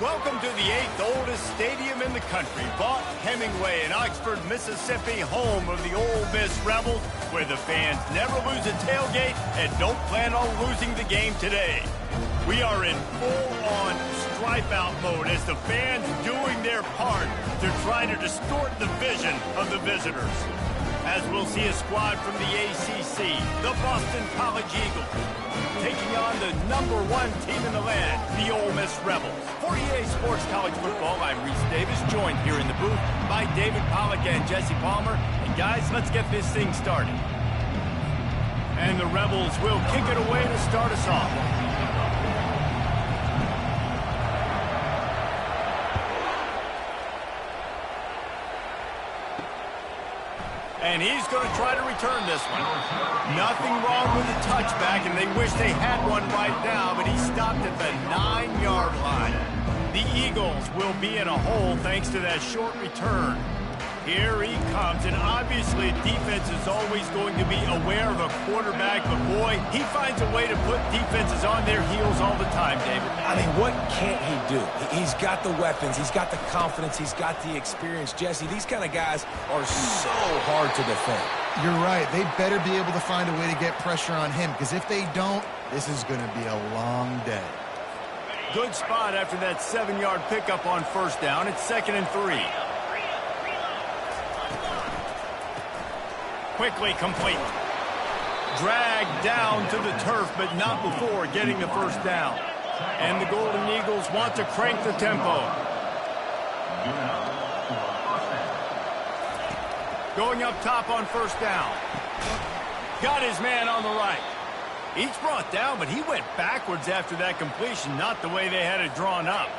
Welcome to the 8th oldest stadium in the country, Vaught Hemingway in Oxford, Mississippi, home of the Ole Miss Rebels, where the fans never lose a tailgate and don't plan on losing the game today. We are in full-on stripe-out mode as the fans doing their part to try to distort the vision of the visitors. As we'll see a squad from the ACC, the Boston College Eagles, taking on the #1 team in the land, the Ole Miss Rebels. For EA Sports College Football, I'm Reese Davis, joined here in the booth by David Pollack and Jesse Palmer. And guys, let's get this thing started. And the Rebels will kick it away to start us off. And he's going to try to return this one. Nothing wrong with the touchback, and they wish they had one right now, but he stopped at the 9-yard line. The Eagles will be in a hole thanks to that short return. Here he comes, and obviously defense is always going to be aware of a quarterback, but boy, he finds a way to put defenses on their heels all the time, David. I mean, what can't he do? He's got the weapons, he's got the confidence, he's got the experience. Jesse, these kind of guys are so hard to defend. You're right. They better be able to find a way to get pressure on him, because if they don't, this is going to be a long day. Good spot after that 7-yard pickup on first down. It's 2nd and 3. Quickly complete. Dragged down to the turf, but not before getting the first down. And the Golden Eagles want to crank the tempo. Going up top on first down. Got his man on the right. Each brought down, but he went backwards after that completion, not the way they had it drawn up.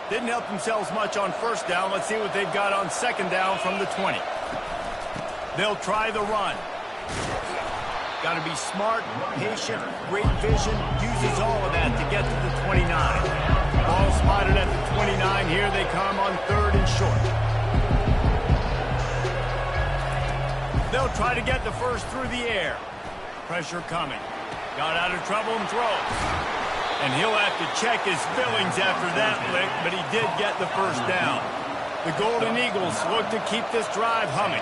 Didn't help themselves much on first down. Let's see what they've got on second down from the 20. They'll try the run. Got to be smart, patient, great vision. Uses all of that to get to the 29. Ball spotted at the 29. Here they come on 3rd and short. They'll try to get the first through the air. Pressure coming. Got out of trouble and throws. And he'll have to check his fillings after that lick, but he did get the first down. The Golden Eagles look to keep this drive humming.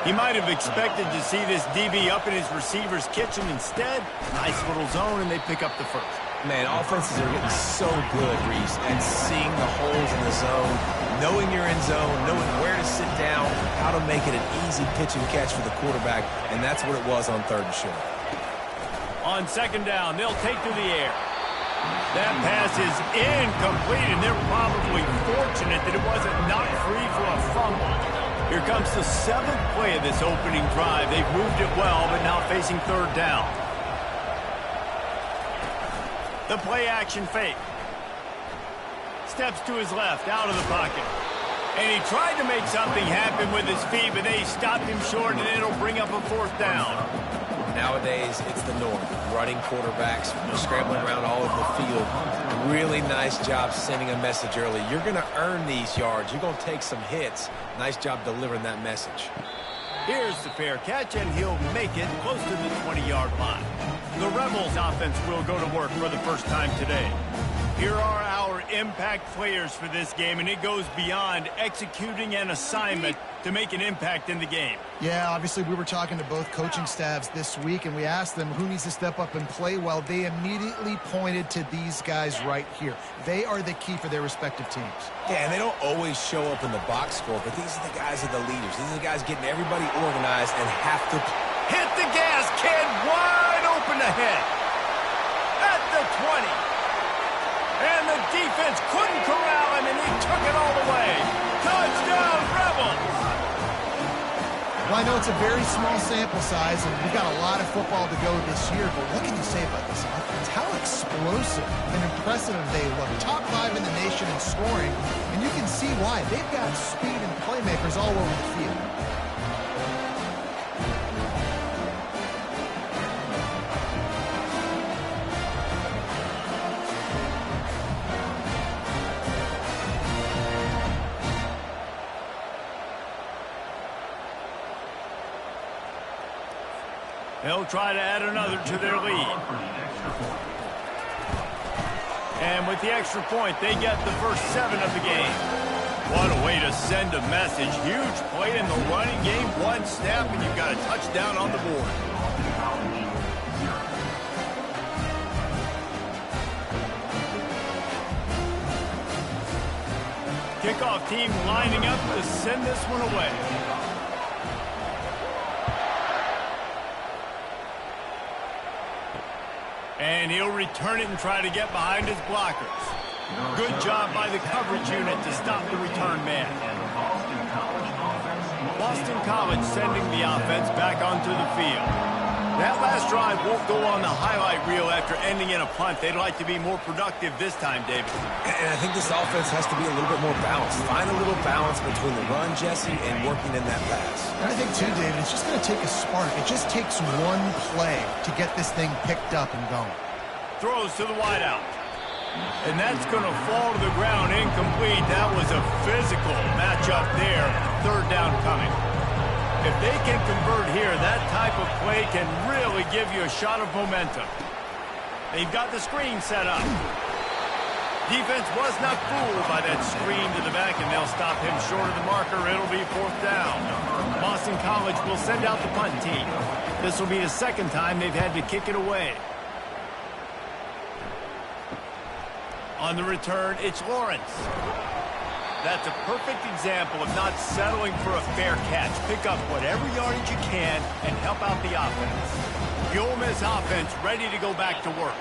He might have expected to see this DB up in his receiver's kitchen. Instead, nice little zone, and they pick up the first. Man, offenses are getting so good, Reese, and seeing the holes in the zone, knowing you're in zone, knowing where to sit down, how to make it an easy pitch and catch for the quarterback, and that's what it was on 3rd and short. On second down, they'll take to the air. That pass is incomplete, and they're probably fortunate that it wasn't knocked free for a fumble. Here comes the 7th play of this opening drive. They've moved it well, but now facing 3rd down. The play-action fake. Steps to his left, out of the pocket. And he tried to make something happen with his feet, but they stopped him short, and it'll bring up a 4th down. Nowadays, it's the norm. Running quarterbacks, scrambling around all over the field. Really nice job sending a message early. You're going to earn these yards. You're going to take some hits. Nice job delivering that message. Here's the fair catch, and he'll make it close to the 20-yard line. The Rebels offense will go to work for the first time today. Here are our impact players for this game, and it goes beyond executing an assignment to make an impact in the game. Yeah, obviously we were talking to both coaching staffs this week, and we asked them who needs to step up and play well. They immediately pointed to these guys right here. They are the key for their respective teams. Yeah, and they don't always show up in the box score, but these are the guys that are the leaders. These are the guys getting everybody organized and have to hit the gas, kid, wide open ahead. At the 20. And the defense couldn't corral him, and he took it all the way. Touchdown, Rebels! Well, I know it's a very small sample size, and we've got a lot of football to go this year, but what can you say about this offense? How explosive and impressive they look. Top 5 in the nation in scoring, and you can see why. They've got speed and playmakers all over the field. They'll try to add another to their lead. And with the extra point, they get the first 7 of the game. What a way to send a message. Huge play in the running game. One snap, and you've got a touchdown on the board. Kickoff team lining up to send this one away. And he'll return it and try to get behind his blockers. Good job by the coverage unit to stop the return man. Boston College sending the offense back onto the field. That last drive won't go on the highlight reel after ending in a punt. They'd like to be more productive this time, David. And I think this offense has to be a little bit more balanced. Find a little balance between the run, Jesse, and working in that pass. And I think, too, David, it's just going to take a spark. It just takes one play to get this thing picked up and going. Throws to the wideout. And that's going to fall to the ground incomplete. That was a physical matchup there. 3rd down coming. If they can convert here, that type of play can really give you a shot of momentum. They've got the screen set up. Defense was not fooled by that screen to the back, and they'll stop him short of the marker. It'll be 4th down. Boston College will send out the punt team. This will be the 2nd time they've had to kick it away. On the return, it's Lawrence. That's a perfect example of not settling for a fair catch. Pick up whatever yardage you can and help out the offense. The Ole Miss offense ready to go back to work.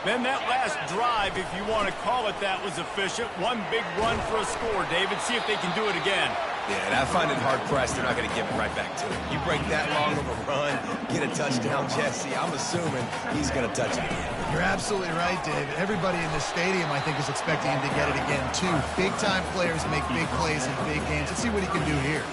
Then that last drive, if you want to call it that, was efficient. One big run for a score, David. See if they can do it again. Yeah, and I find it hard-pressed they're not going to give it right back to him. You break that long of a run, get a touchdown, Jesse, I'm assuming he's going to touch it again. You're absolutely right, David. Everybody in this stadium, I think, is expecting him to get it again, too. Big-time players make big plays in big games. Let's see what he can do here.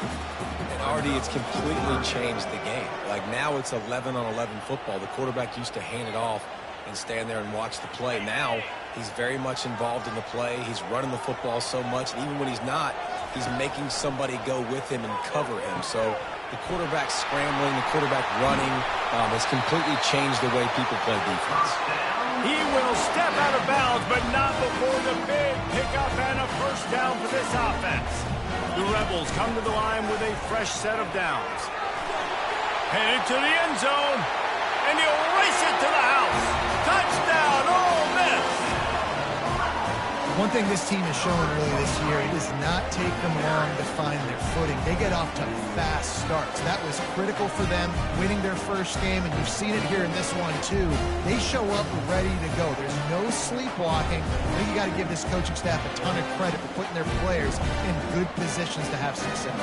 And, Artie, it's completely changed the game. Like, now it's 11-on-11 football. The quarterback used to hand it off and stand there and watch the play. Now he's very much involved in the play. He's running the football so much, and even when he's not, he's making somebody go with him and cover him. So the quarterback scrambling, the quarterback running has completely changed the way people play defense. He will step out of bounds, but not before the big pickup and a first down for this offense. The Rebels come to the line with a fresh set of downs. Headed to the end zone, and he'll race it to the house. Touchdown, Ole Miss! One thing this team has shown really this year, it does not take them long to find their footing. They get off to fast starts. That was critical for them, winning their first game, and you've seen it here in this one, too. They show up ready to go. There's no sleepwalking. I think you got to give this coaching staff a ton of credit for putting their players in good positions to have success.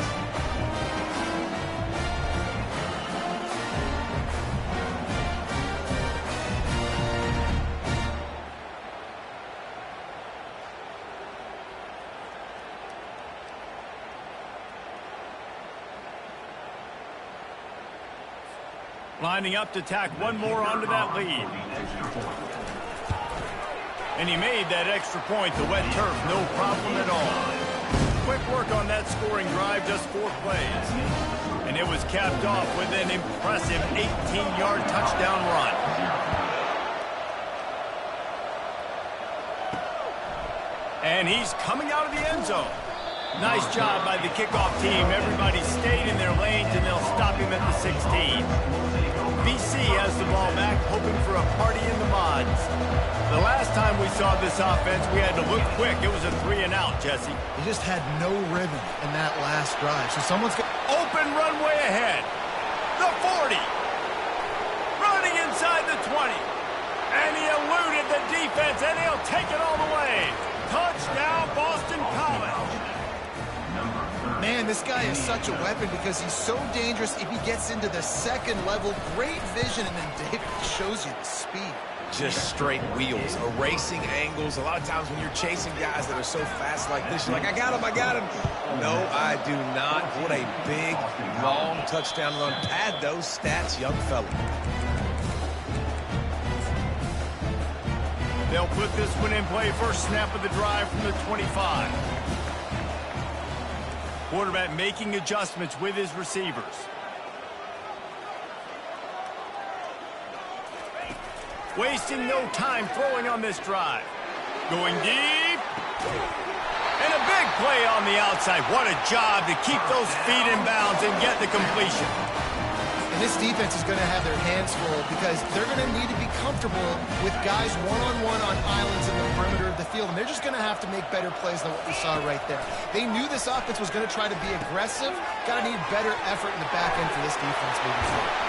Lining up to tack one more onto that lead. And he made that extra point, the wet turf, no problem at all. Quick work on that scoring drive, just 4 plays. And it was capped off with an impressive 18-yard touchdown run. And he's coming out of the end zone. Nice job by the kickoff team. Everybody stayed in their lanes, and they'll stop him at the 16. BC has the ball back, hoping for a party in the mods. The last time we saw this offense, we had to look quick. It was a 3-and-out, Jesse. They just had no rhythm in that last drive. So someone's got open runway ahead. The 40. Running inside the 20. And he eluded the defense, and he'll take it all the way. Touchdown, Boston College. Man, this guy is such a weapon because he's so dangerous if he gets into the second level. Great vision, and then David shows you the speed. Just straight wheels, erasing angles. A lot of times when you're chasing guys that are so fast like this, you're like, I got him, I got him. No, I do not. What a big, long touchdown run. Pad those stats, young fella. They'll put this one in play. First snap of the drive from the 25. Quarterback making adjustments with his receivers. Wasting no time throwing on this drive. Going deep. And a big play on the outside. What a job to keep those feet in bounds and get the completion. And this defense is going to have their hands full because they're going to need to be comfortable with guys one-on-one on islands in the perimeter of the field. And they're just going to have to make better plays than what we saw right there. They knew this offense was going to try to be aggressive. Got to need better effort in the back end for this defense moving forward.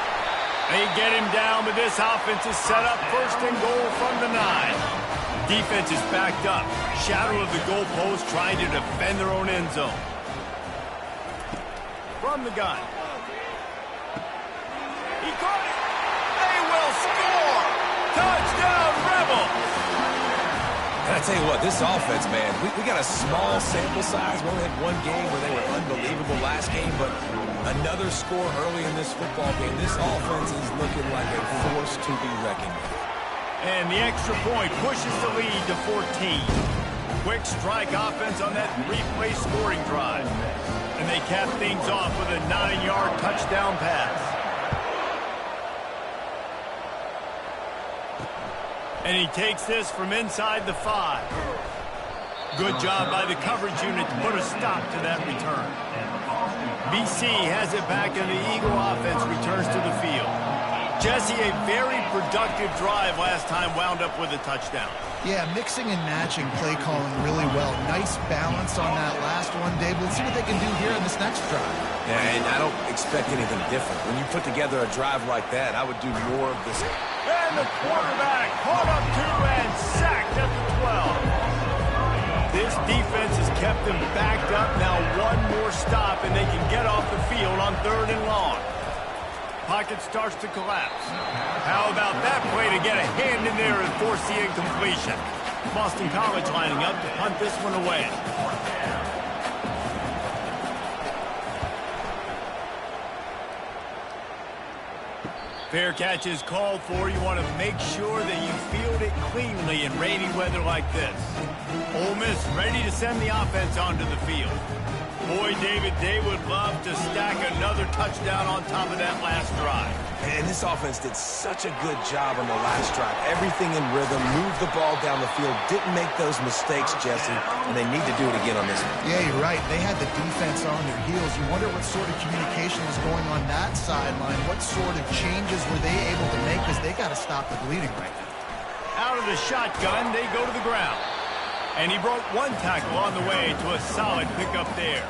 They get him down, but this offense is set up first and goal from the 9. Defense is backed up. Shadow of the goalpost trying to defend their own end zone. From the gun. He caught it. They will score. Touchdown, Rebels. And I tell you what, this offense, man, we got a small sample size. We only had one game where they were unbelievable last game, but another score early in this football game. This offense is looking like a force to be reckoned with. And the extra point pushes the lead to 14. Quick strike offense on that 3-play scoring drive. And they cap things off with a 9-yard touchdown pass. And he takes this from inside the 5. Good job by the coverage unit to put a stop to that return. BC has it back and the Eagle offense returns to the field. Jesse, a very productive drive last time wound up with a touchdown. Yeah, mixing and matching play calling really well. Nice balance on that last one, Dave. Let's see what they can do here in this next drive. Yeah, and I don't expect anything different. When you put together a drive like that, I would do more of this. And the quarterback caught up to and sacked at the 12. This defense has kept them backed up. Now one more stop and they can get off the field on 3rd and long. Pocket starts to collapse. How about that play to get a hand in there and force the incompletion? Boston College lining up to punt this one away. Fair catch is called for. You want to make sure that you field it cleanly in rainy weather like this. Ole Miss ready to send the offense onto the field. Boy, David, they would love to stack another touchdown on top of that last drive. And this offense did such a good job on the last drive. Everything in rhythm, moved the ball down the field, didn't make those mistakes, Jesse, and they need to do it again on this one. Yeah, you're right. They had the defense on their heels. You wonder what sort of communication was going on that sideline. What sort of changes were they able to make because they got to stop the bleeding right now. Out of the shotgun, they go to the ground. And he broke one tackle on the way to a solid pickup there.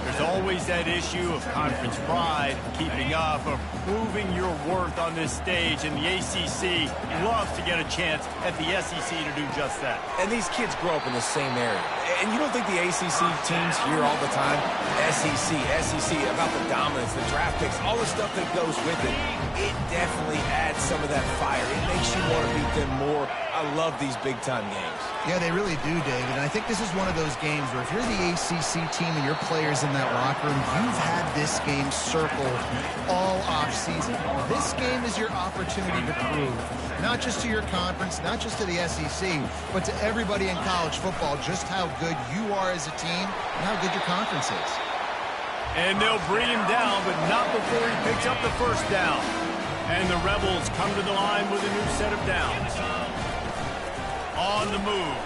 There's always that issue of conference pride, keeping up, of proving your worth on this stage, and the ACC loves to get a chance at the SEC to do just that. And these kids grow up in the same area. And you don't think the ACC teams hear all the time, SEC, about the dominance, the draft picks, all the stuff that goes with it. It definitely adds some of that fire. It makes you want to beat them more. I love these big-time games. Yeah, they really do, David. And I think this is one of those games where if you're the ACC team and your players in that locker room, you've had this game circled all offseason. This game is your opportunity to prove, not just to your conference, not just to the SEC, but to everybody in college football, just how good you are as a team and how good your conference is. And they'll bring him down, but not before he picks up the first down. And the Rebels come to the line with a new set of downs. On the move.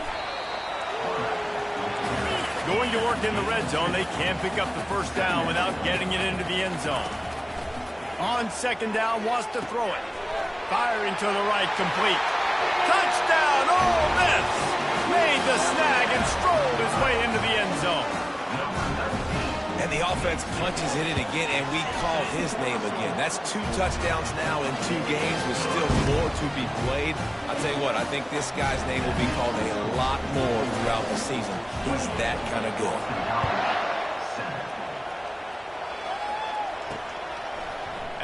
Going to work in the red zone. They can't pick up the first down without getting it into the end zone. On 2nd down, wants to throw it. Firing to the right, complete. Touchdown, Ole Miss! Made the snag and strolled his way into the end zone. And the offense punches in it again, and we call his name again. That's 2 touchdowns now in 2 games with still more to be played. I'll tell you what, I think this guy's name will be called a lot more throughout the season. He's that kind of good.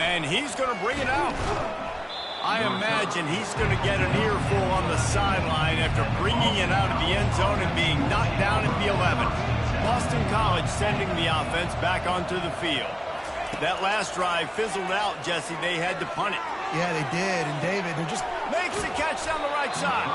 And he's going to bring it out. I imagine he's going to get an earful on the sideline after bringing it out of the end zone and being knocked down at the 11. Boston College sending the offense back onto the field. That last drive fizzled out, Jesse. They had to punt it. Yeah, they did. And David, they're just... Makes the catch down the right side.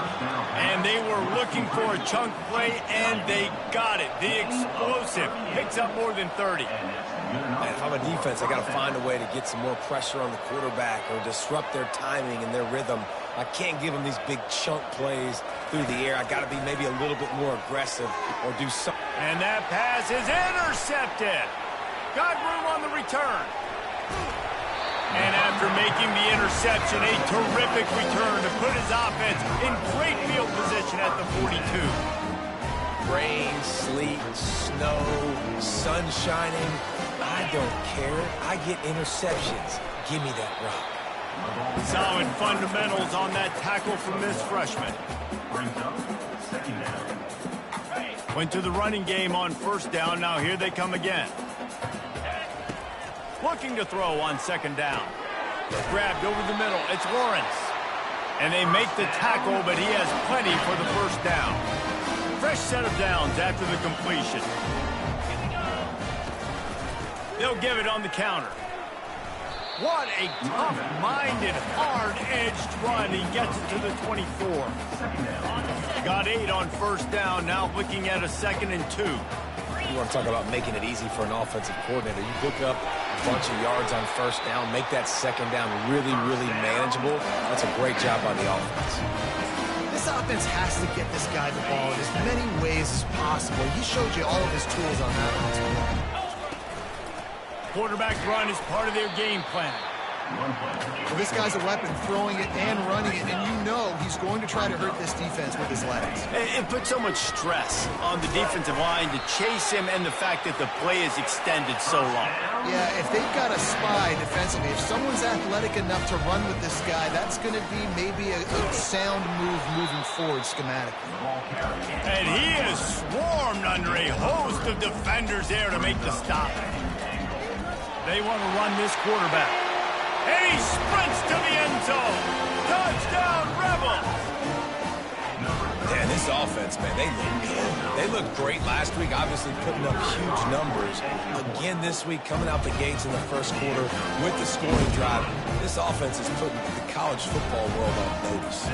And they were looking for a chunk play, and they got it. The explosive picks up more than 30. And if I'm a defense, I got to find a way to get some more pressure on the quarterback or disrupt their timing and their rhythm. I can't give them these big chunk plays through the air. I got to be maybe a little bit more aggressive or do something. And that pass is intercepted. Got room on the return. And after making the interception, a terrific return to put his offense in great field position at the 42. Rain, sleet, snow, sun shining. I don't care. I get interceptions. Give me that rock. Solid fundamentals on that tackle from this freshman. Went to the running game on first down. Now here they come again. Looking to throw on second down. Grabbed over the middle. It's Lawrence. And they make the tackle, but he has plenty for the first down. Fresh set of downs after the completion. They'll give it on the counter. What a tough-minded, hard-edged run. He gets it to the 24. Got 8 on first down. Now looking at a 2nd and 2. You want to talk about making it easy for an offensive coordinator. You look up a bunch of yards on first down, make that second down really, really manageable. That's a great job by the offense. This offense has to get this guy the ball in as many ways as possible. He showed you all of his tools on that one. Quarterback run is part of their game plan. Well, this guy's a weapon, throwing it and running it, and you know he's going to try to hurt this defense with his legs. It puts so much stress on the defensive line to chase him and the fact that the play is extended so long. Yeah, if they've got a spy defensively, if someone's athletic enough to run with this guy, that's going to be maybe a sound move moving forward schematically. And he is swarmed under a host of defenders there to make the stop. They want to run this quarterback. And he sprints to the end zone. Touchdown, Rebels! Man, this offense, man, they look good. They looked great last week, obviously putting up huge numbers. Again this week, coming out the gates in the first quarter with the scoring drive. This offense is putting the college football world on notice.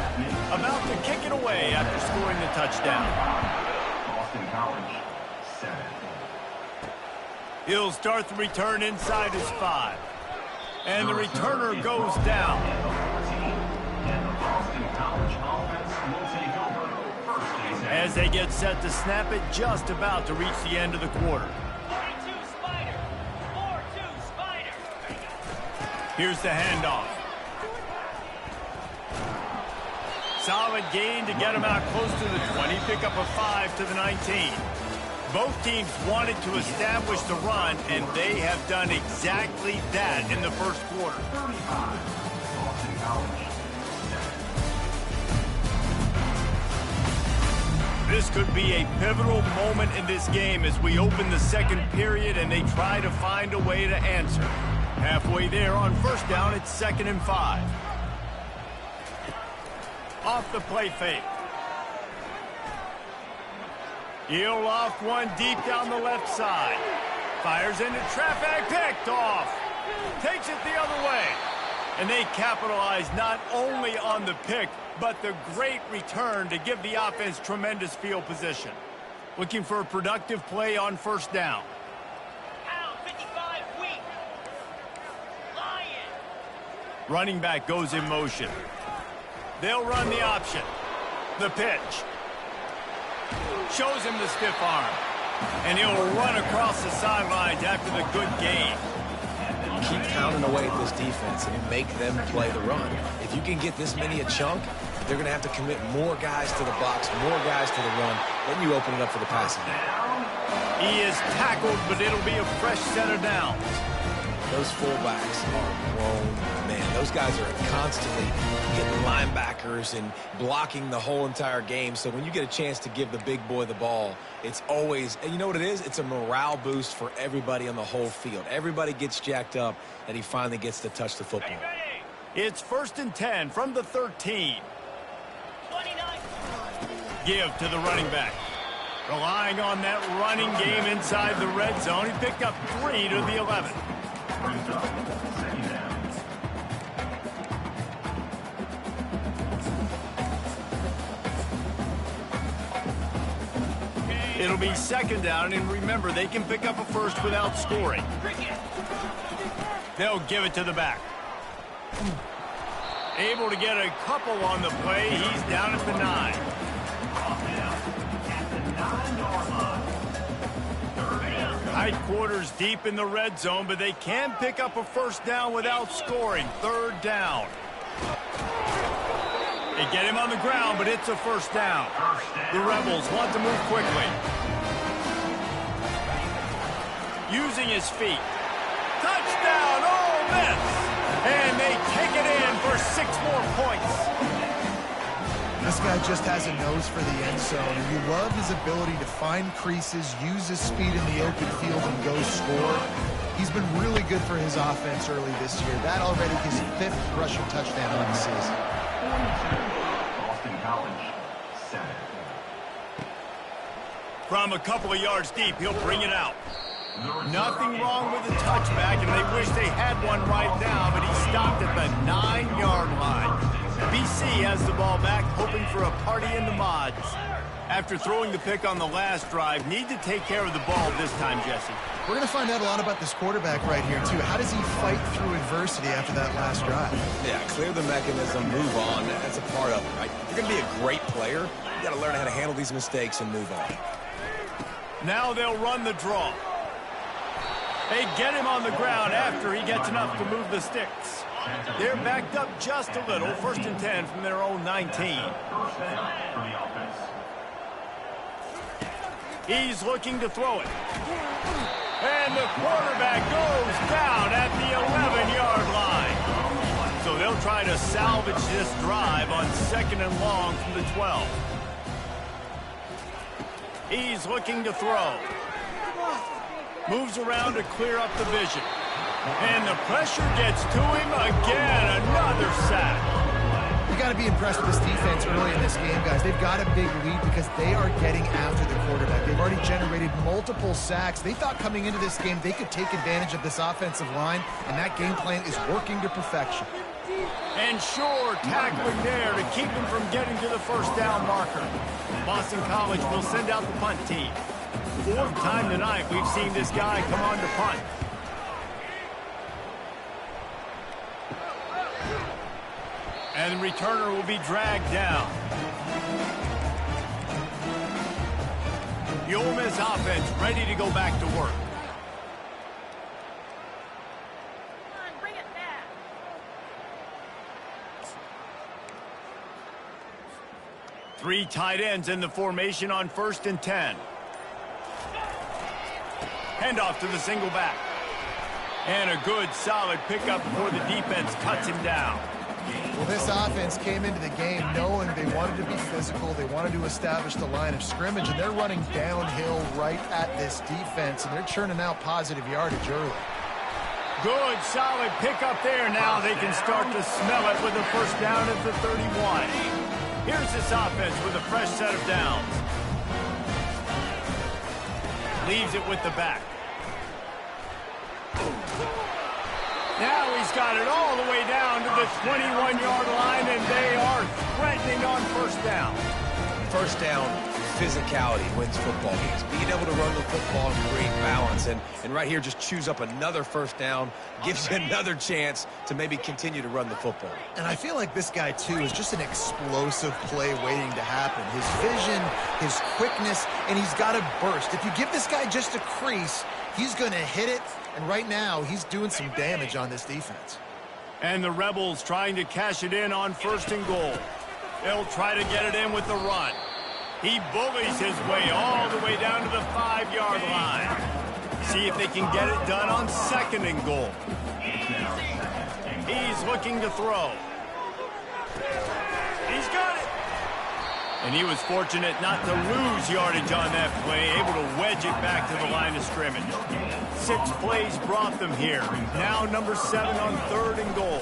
About to kick it away after scoring the touchdown. Boston College, 7. He'll start the return inside his 5. And the returner goes down. As they get set to snap it, just about to reach the end of the quarter. 42 Spider. 4-2 Spider. Here's the handoff. Solid gain to get him out close to the 20. Pick up a 5 to the 19. Both teams wanted to establish the run, and they have done exactly that in the first quarter. This could be a pivotal moment in this game as we open the second period and they try to find a way to answer. Halfway there on first down, it's 2nd and 5. Off the play fake. He'll loft one deep down the left side. Fires into traffic, picked off. Takes it the other way. And they capitalize not only on the pick, but the great return to give the offense tremendous field position. Looking for a productive play on first down. Pound 55 weak. Lion. Running back goes in motion. They'll run the option. The pitch. Shows him the stiff arm. And he'll run across the sidelines after the good gain. Keep pounding away at this defense and make them play the run. If you can get this many a chunk, they're going to have to commit more guys to the box, more guys to the run. Then you open it up for the passing game. He is tackled, but it'll be a fresh set of downs. Those fullbacks are grown men. Those guys are constantly hitting linebackers and blocking the whole entire game. So when you get a chance to give the big boy the ball, it's always, and you know what it is? It's a morale boost for everybody on the whole field. Everybody gets jacked up that he finally gets to touch the football. It's 1st and 10 from the 13. 29. Give to the running back. Relying on that running game inside the red zone. He picked up 3 to the 11. It'll be second down, and remember, they can pick up a first without scoring. They'll give it to the back. Able to get a couple on the play. He's down at the 9. Tight quarters deep in the red zone, but they can pick up a first down without scoring. Third down. They get him on the ground, but it's a first down. The Rebels want to move quickly. Using his feet. Touchdown, Ole Miss! And they kick it in for 6 more points. This guy just has a nose for the end zone, and you love his ability to find creases, use his speed in the open field, and go score. He's been really good for his offense early this year. That already his 5th rushing touchdown of the season. Boston College, 7. From a couple of yards deep, he'll bring it out. Nothing wrong with the touchback, and they wish they had one right now, but he stopped at the 9-yard line. BC has the ball back, hoping for a party in the mods. After throwing the pick on the last drive, need to take care of the ball this time, Jesse. We're going to find out a lot about this quarterback right here, too. How does he fight through adversity after that last drive? Yeah, clear the mechanism, move on. That's a part of it, right? If you're going to be a great player, you got to learn how to handle these mistakes and move on. Now they'll run the draw. They get him on the ground after he gets enough to move the sticks. They're backed up just a little. 1st and 10 from their own 19. He's looking to throw it. And the quarterback goes down at the 11-yard line. So they'll try to salvage this drive on 2nd and long from the 12. He's looking to throw. Moves around to clear up the vision. And the pressure gets to him again. Another sack. You got to be impressed with this defense early in this game, guys. They've got a big lead because they are getting after the quarterback. They've already generated multiple sacks. They thought coming into this game they could take advantage of this offensive line, and that game plan is working to perfection. And sure, tackling there to keep him from getting to the first down marker. Boston College will send out the punt team. 4th time tonight we've seen this guy come on to punt. And the returner will be dragged down. The Ole Miss offense ready to go back to work. Come on, bring it back. Three tight ends in the formation on 1st and 10. Handoff to the single back. And a good, solid pickup before the defense cuts him down. Well, this offense came into the game knowing they wanted to be physical. They wanted to establish the line of scrimmage, and they're running downhill right at this defense, and they're churning out positive yardage early. Good, solid pickup there. Now they can start to smell it with a first down at the 31. Here's this offense with a fresh set of downs. Leaves it with the back. Now he's got it all the way down to the 21-yard line, and they are threatening on first down. First down, physicality wins football games. Being able to run the football and create balance. And right here, just choose up another first down, gives you another chance to maybe continue to run the football. And I feel like this guy, too, is just an explosive play waiting to happen. His vision, his quickness, and he's got a burst. If you give this guy just a crease, he's going to hit it. And right now, he's doing some damage on this defense. And the Rebels trying to cash it in on 1st and goal. They'll try to get it in with the run. He bullies his way all the way down to the 5-yard line. See if they can get it done on 2nd and goal. He's looking to throw. He's got it. And he was fortunate not to lose yardage on that play, able to wedge it back to the line of scrimmage. 6 plays brought them here. Now number 7 on 3rd and goal.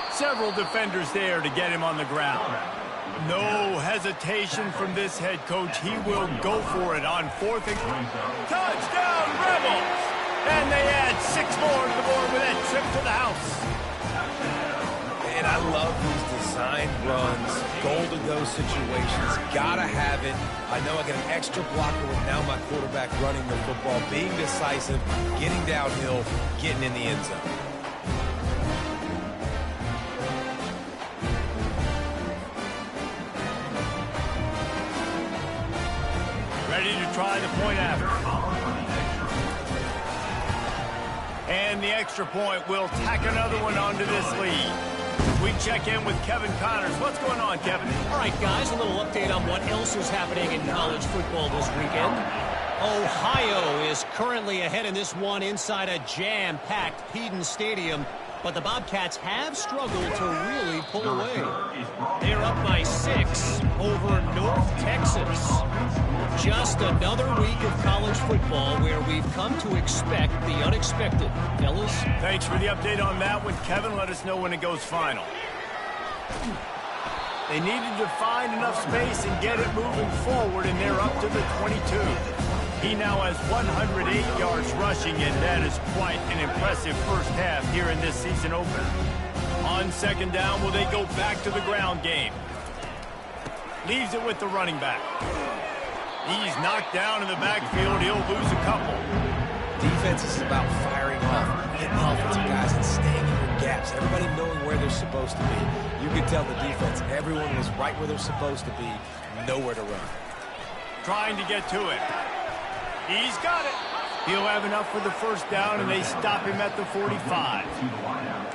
Several defenders there to get him on the ground. No hesitation from this head coach. He will go for it on 4th and touchdown Rebels! And they add 6 more to the board with that trip to the house. And I love these decisions. Design runs, goal-to-go situations, gotta have it. I know I get an extra blocker with now my quarterback running the football, being decisive, getting downhill, getting in the end zone. Ready to try the point after. And the extra point will tack another one onto this lead. We check in with Kevin Connors. What's going on, Kevin? All right, guys, a little update on what else is happening in college football this weekend. Ohio is currently ahead in this one inside a jam-packed Peden Stadium, but the Bobcats have struggled to really pull away. They're up by 6 over North Texas. Just another week of college football where we've come to expect the unexpected. Fellas? Thanks for the update on that one, Kevin. Let us know when it goes final. They needed to find enough space and get it moving forward, and they're up to the 22. He now has 108 yards rushing, and that is quite an impressive first half here in this season opener. On second down, will they go back to the ground game? Leaves it with the running back. He's knocked down in the backfield. He'll lose a couple. Defense is about firing off, hitting offensive guys, and staying in your gaps. Everybody knowing where they're supposed to be. You could tell the defense, everyone was right where they're supposed to be, nowhere to run. Trying to get to it. He's got it. He'll have enough for the first down, and they stop him at the 45.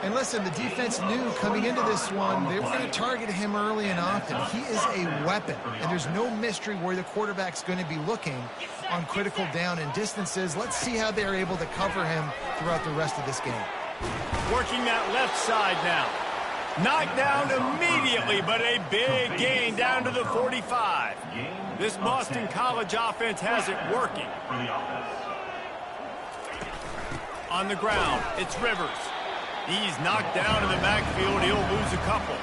And listen, the defense knew coming into this one, they were going to target him early and often. He is a weapon, and there's no mystery where the quarterback's going to be looking on critical down and distances. Let's see how they're able to cover him throughout the rest of this game. Working that left side now. Knocked down immediately, but a big gain down to the 45. This Boston College offense has it working. On the ground, it's Rivers. He's knocked down in the backfield. He'll lose a couple.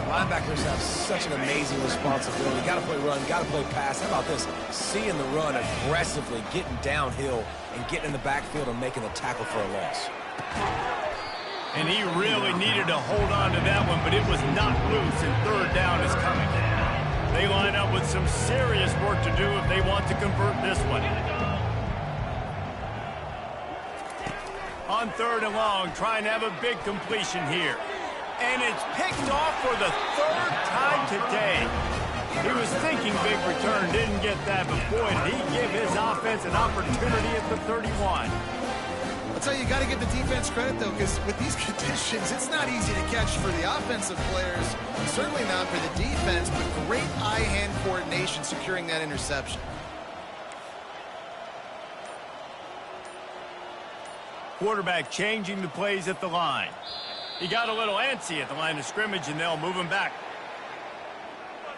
Linebackers have such an amazing responsibility. Got to play run, got to play pass. How about this? Seeing the run aggressively, getting downhill, and getting in the backfield and making the tackle for a loss. And he really needed to hold on to that one, but it was not loose, and third down is coming. They line up with some serious work to do if they want to convert this one. On third and long, trying to have a big completion here. And it's picked off for the third time today. He was thinking big return, didn't get that, but boy, did he give his offense an opportunity at the 31. I'll tell you, got to give the defense credit, though, because with these conditions, it's not easy to catch for the offensive players, certainly not for the defense, but great eye-hand coordination securing that interception. Quarterback changing the plays at the line. He got a little antsy at the line of scrimmage, and they'll move him back.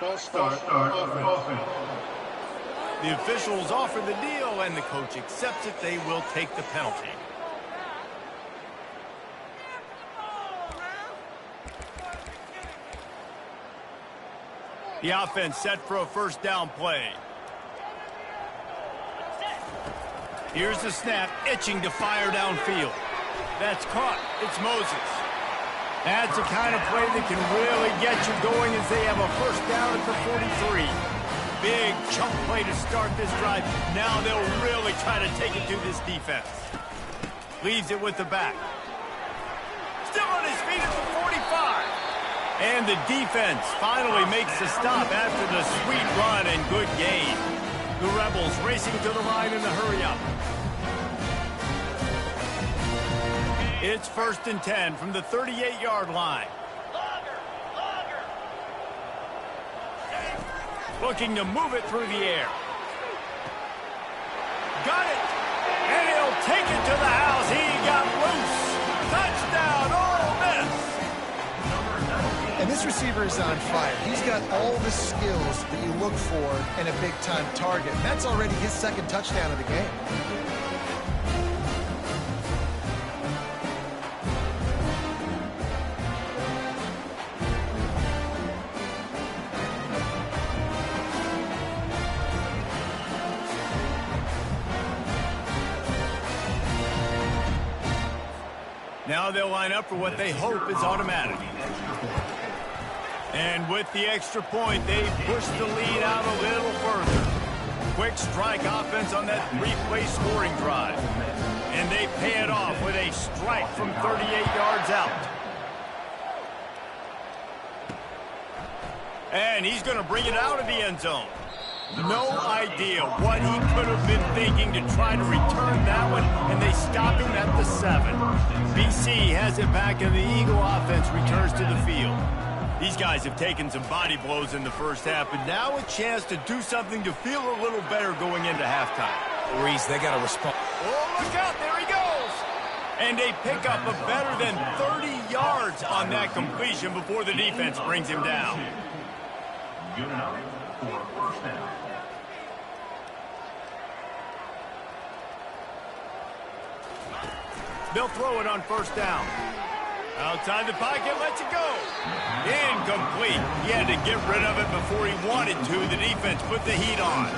False start offense. The officials offer the deal, and the coach accepts it. They will take the penalty. The offense set for a first down play. Here's the snap, itching to fire downfield. That's caught. It's Moses. That's the kind of play that can really get you going as they have a first down at the 43. Big chunk play to start this drive. Now they'll really try to take it to this defense. Leaves it with the back. Still on his feet at the 45. And the defense finally makes the stop after the sweet run and good gain. The Rebels racing to the line in the hurry-up. It's 1st and 10 from the 38-yard line. Looking to move it through the air. Got it! And he'll take it to the house. He got loose. Touchdown, Ole Miss! And this receiver is on fire. He's got all the skills that you look for in a big-time target. And that's already his second touchdown of the game. Now they'll line up for what they hope is automatic. And with the extra point, they push the lead out a little further. Quick strike offense on that three-play scoring drive. And they pay it off with a strike from 38 yards out. And he's going to bring it out of the end zone. No idea what he could have been thinking to try to return that one, and they stop him at the 7. BC has it back, and the Eagle offense returns to the field. These guys have taken some body blows in the first half, but now a chance to do something to feel a little better going into halftime. Reese, they got to respond. Oh, look out, there he goes! And they pick up a better than 30 yards on that completion before the defense brings him down. Good enough for first down. They'll throw it on first down. Outside the pocket, lets it go. Incomplete. He had to get rid of it before he wanted to. The defense put the heat on.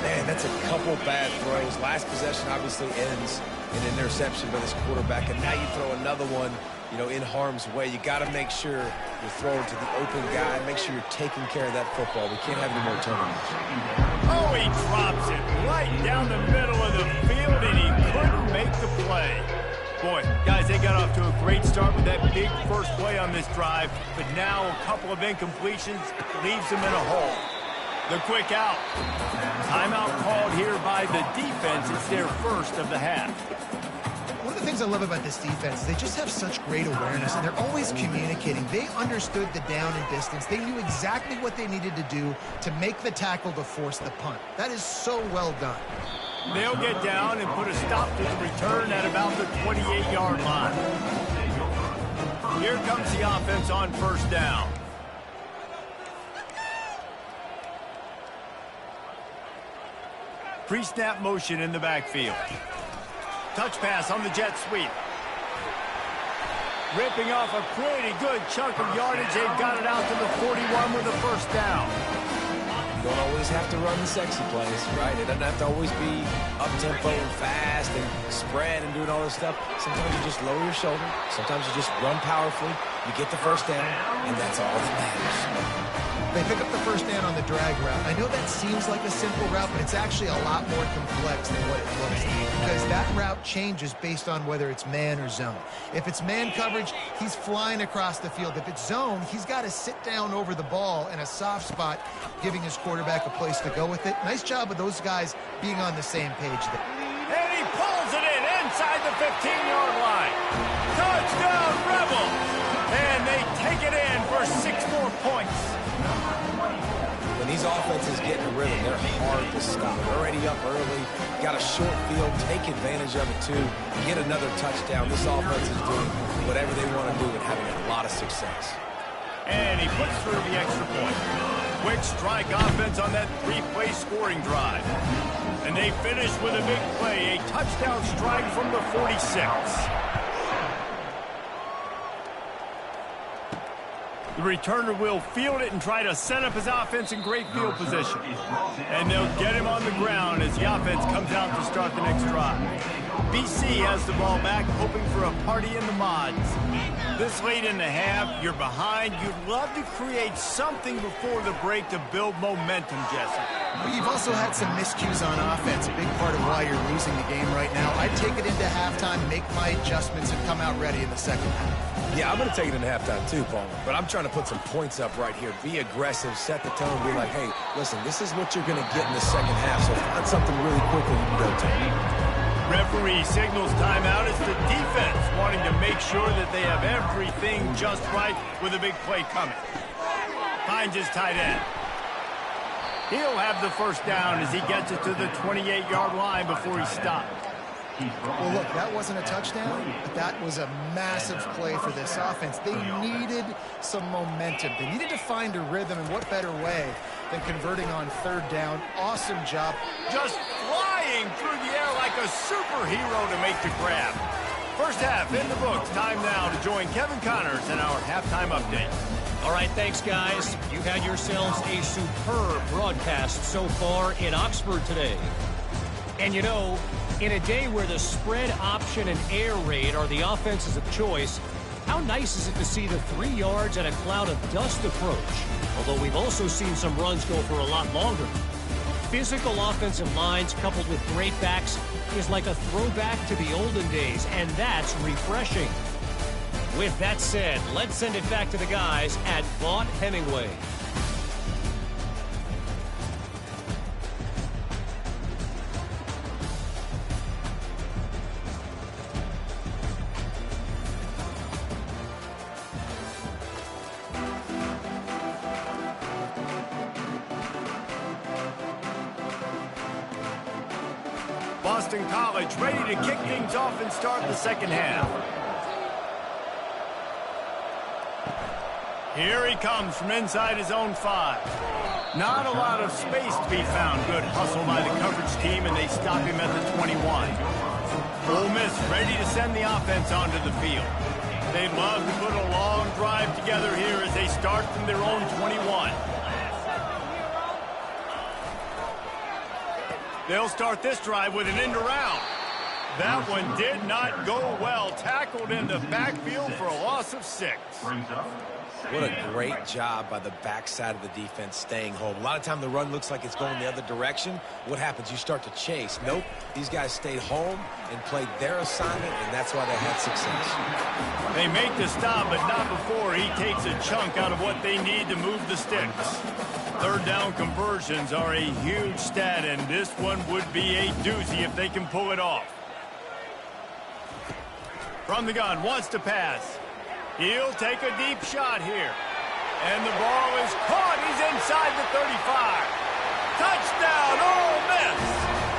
Man, that's a couple bad throws. Last possession obviously ends in an interception by this quarterback, and now you throw another one, you know, in harm's way. You got to make sure you're throwing to the open guy. Make sure you're taking care of that football. We can't have any more turnovers. Oh, he drops it right down the middle of the field, and he couldn't make the play. Boy, guys, they got off to a great start with that big first play on this drive, but now a couple of incompletions leaves them in a hole. The quick out. Timeout called here by the defense. It's their first of the half. One of the things I love about this defense is they just have such great awareness, and they're always communicating. They understood the down and distance. They knew exactly what they needed to do to make the tackle to force the punt. That is so well done. They'll get down and put a stop to the return at about the 28-yard line. Here comes the offense on first down. Pre-snap motion in the backfield. Touch pass on the jet sweep. Ripping off a pretty good chunk of yardage. They've got it out to the 41 with a first down. You don't always have to run the sexy plays, right? It doesn't have to always be up-tempo and fast and spread and doing all this stuff. Sometimes you just lower your shoulder. Sometimes you just run powerfully. You get the first down, and that's all that matters. They pick up the first down on the drag route. I know that seems like a simple route, but it's actually a lot more complex than what it looks like, because that route changes based on whether it's man or zone. If it's man coverage, he's flying across the field. If it's zone, he's got to sit down over the ball in a soft spot, giving his quarterback a place to go with it. Nice job of those guys being on the same page there. And he pulls it in inside the 15-yard line. Touchdown, Rebels! And they take it in for 6 more points. When these offenses get in a rhythm, they're hard to stop. They're already up early, got a short field, take advantage of it too, get another touchdown. This offense is doing whatever they want to do and having a lot of success. And he puts through the extra point. Quick strike offense on that 3-play scoring drive. And they finish with a big play, a touchdown strike from the 46. The returner will field it and try to set up his offense in great field position. And they'll get him on the ground as the offense comes out to start the next drive. BC has the ball back, hoping for a party in the mods. This late in the half, you're behind. You'd love to create something before the break to build momentum, Jesse. Well, you've also had some miscues on offense, a big part of why you're losing the game right now. I'd take it into halftime, make my adjustments, and come out ready in the second half. Yeah, I'm going to take it into halftime too, Paul. But I'm trying to put some points up right here. Be aggressive, set the tone, be like, hey, listen, this is what you're going to get in the second half, so find something really quickly you can go to. Referee signals timeout. It's the defense wanting to make sure that they have everything just right with a big play coming. Finds his tight end. He'll have the first down as he gets it to the 28-yard line before he stopped. Well, look, that wasn't a touchdown, but that was a massive play for this offense. They needed some momentum. They needed to find a rhythm, and what better way than converting on third down. Awesome job. Just flying through the air like a superhero to make the grab. First half in the books. Time now to join Kevin Connors in our halftime update. All right, thanks, guys. You've had yourselves a superb broadcast so far in Oxford today. And you know, in a day where the spread option and air raid are the offenses of choice, How nice is it to see the 3 yards and a cloud of dust approach? Although we've also seen some runs go for a lot longer. Physical offensive lines coupled with great backs is like a throwback to the olden days, and that's refreshing. With that said, let's send it back to the guys at Vaught Hemingway. Boston College ready to kick things off and start the second half. Here he comes from inside his own 5. Not a lot of space to be found. Good hustle by the coverage team, and they stop him at the 21. Ole Miss ready to send the offense onto the field. They'd love to put a long drive together here as they start from their own 21. They'll start this drive with an end around. That one did not go well. Tackled in the backfield for a loss of 6. What a great job by the backside of the defense staying home. A lot of time the run looks like it's going the other direction. What happens? You start to chase. Nope. These guys stayed home and played their assignment, and that's why they had success. They make the stop, but not before he takes a chunk out of what they need to move the sticks. Third down conversions are a huge stat, and this one would be a doozy if they can pull it off. From the gun, wants to pass. He'll take a deep shot here. And the ball is caught. He's inside the 35. Touchdown, Ole Miss!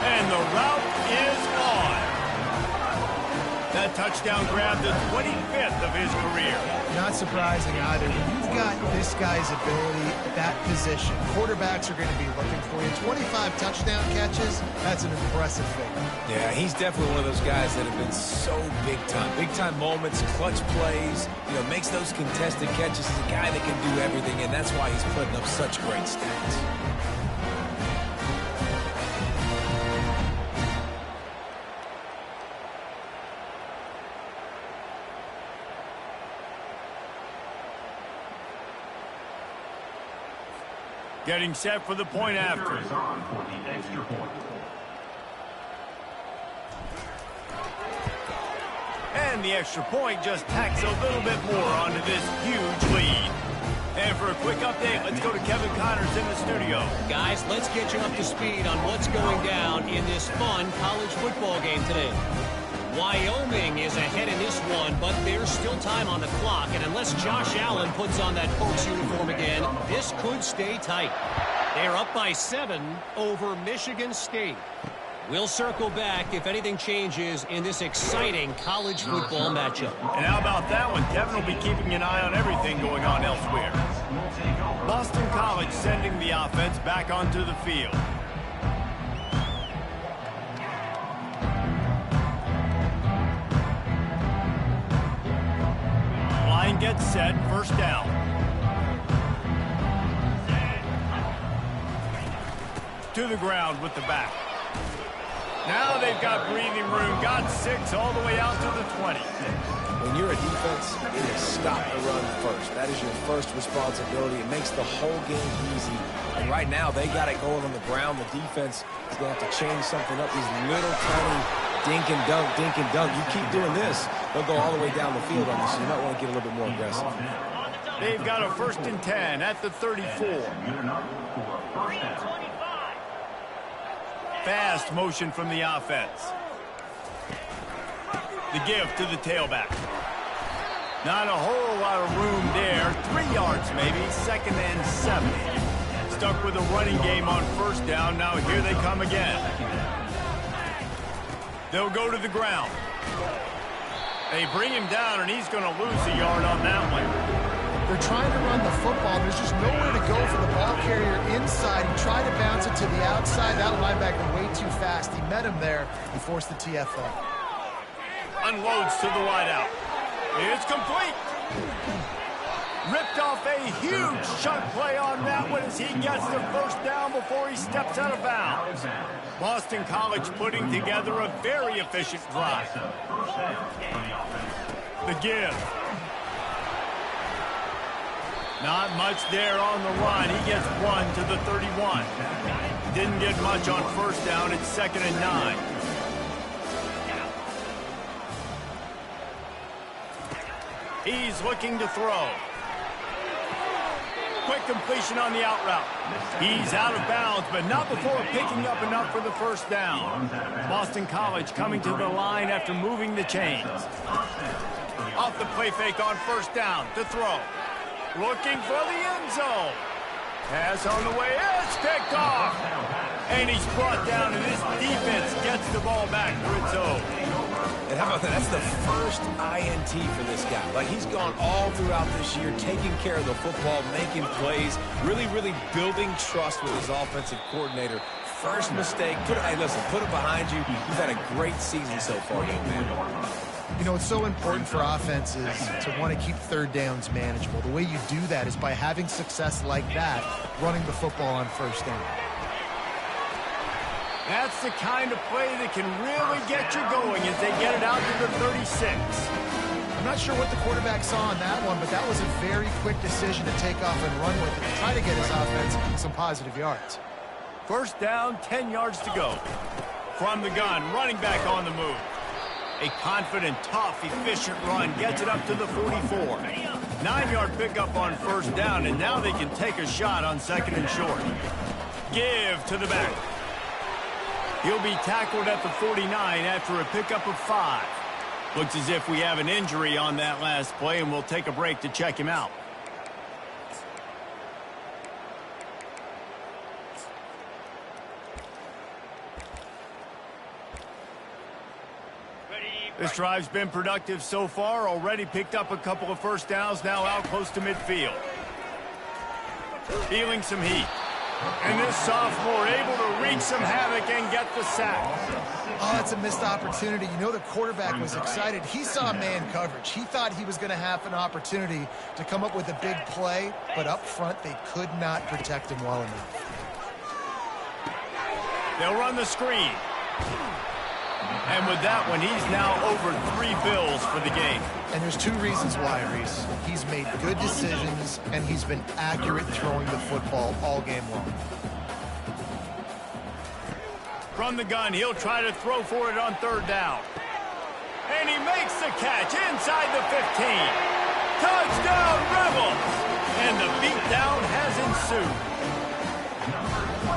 And the route is on. That touchdown grabbed the 25th of his career. Not surprising either. When you've got this guy's ability at that position, quarterbacks are going to be looking for you. 25 touchdown catches, that's an impressive figure. Yeah, he's definitely one of those guys that have been so big time. Big time moments, clutch plays, makes those contested catches. He's a guy that can do everything, and that's why he's putting up such great stats. Getting set for the point after. And the extra point just tacks a little bit more onto this huge lead. And for a quick update, let's go to Kevin Connors in the studio. Guys, let's get you up to speed on what's going down in this fun college football game today. Wyoming is ahead in this one, but there's still time on the clock, and unless Josh Allen puts on that Pokes uniform again, this could stay tight. They're up by 7 over Michigan State. We'll circle back if anything changes in this exciting college football matchup. And how about that one? Kevin will be keeping an eye on everything going on elsewhere. Boston College sending the offense back onto the field. Line gets set, first down. To the ground with the back. Now they've got breathing room, got 6 all the way out to the 20. When you're a defense, it is stop the run first. That is your first responsibility. It makes the whole game easy. And right now, they got it going on the ground. The defense is going to have to change something up. These little tiny dink and dunk, dink and dunk. You keep doing this, they'll go all the way down the field on you, so you might want to get a little bit more aggressive. They've got a 1st and 10 at the 34. Fast motion from the offense. The give to the tailback. Not a whole lot of room there. 3 yards maybe, 2nd and 7. Stuck with a running game on 1st down. Now here they come again. They'll go to the ground. They bring him down, and he's going to lose a yard on that one. They're trying to run the football. There's just nowhere to go for the ball carrier inside. He tried to bounce it to the outside. That linebacker way too fast. He met him there and forced the TFL. Unloads to the wideout. It's complete. Ripped off a huge chunk play on that one as he gets the 1st down before he steps out of bounds. Boston College putting together a very efficient drive. The give. Not much there on the run. He gets 1 to the 31. Didn't get much on first down. It's 2nd and 9. He's looking to throw. Quick completion on the out route. He's out of bounds, but not before picking up enough for the first down. Boston College coming to the line after moving the chains. Off the play fake on first down to throw. Looking for the end zone. Pass on the way. It's picked off. And he's brought down, and this defense gets the ball back for its own. And how about that? That's the first INT for this guy. Like, he's gone all throughout this year, taking care of the football, making plays, really building trust with his offensive coordinator. First mistake, hey, listen, put it behind you. You've had a great season so far, young man. You know, it's so important for offenses to want to keep third downs manageable. The way you do that is by having success like that, running the football on first down. That's the kind of play that can really get you going as they get it out to the 36. I'm not sure what the quarterback saw on that one, but that was a very quick decision to take off and run with it to try to get his offense some positive yards. First down, 10 yards to go. From the gun, running back on the move. A confident, tough, efficient run gets it up to the 44. 9-yard pickup on first down, and now they can take a shot on 2nd and short. Give to the back. He'll be tackled at the 49 after a pickup of 5. Looks as if we have an injury on that last play, and we'll take a break to check him out. This drive's been productive so far. Already picked up a couple of first downs, now out close to midfield. Feeling some heat. And this sophomore able to wreak some havoc and get the sack. Oh, it's a missed opportunity. You know, the quarterback was excited. He saw man coverage. He thought he was going to have an opportunity to come up with a big play, but up front they could not protect him well enough. They'll run the screen. And with that one, he's now over 3 bills for the game. And there's 2 reasons why, Reese. He's made good decisions, and he's been accurate throwing the football all game long. From the gun, he'll try to throw for it on 3rd down. And he makes the catch inside the 15. Touchdown, Rebels! And the beatdown has ensued.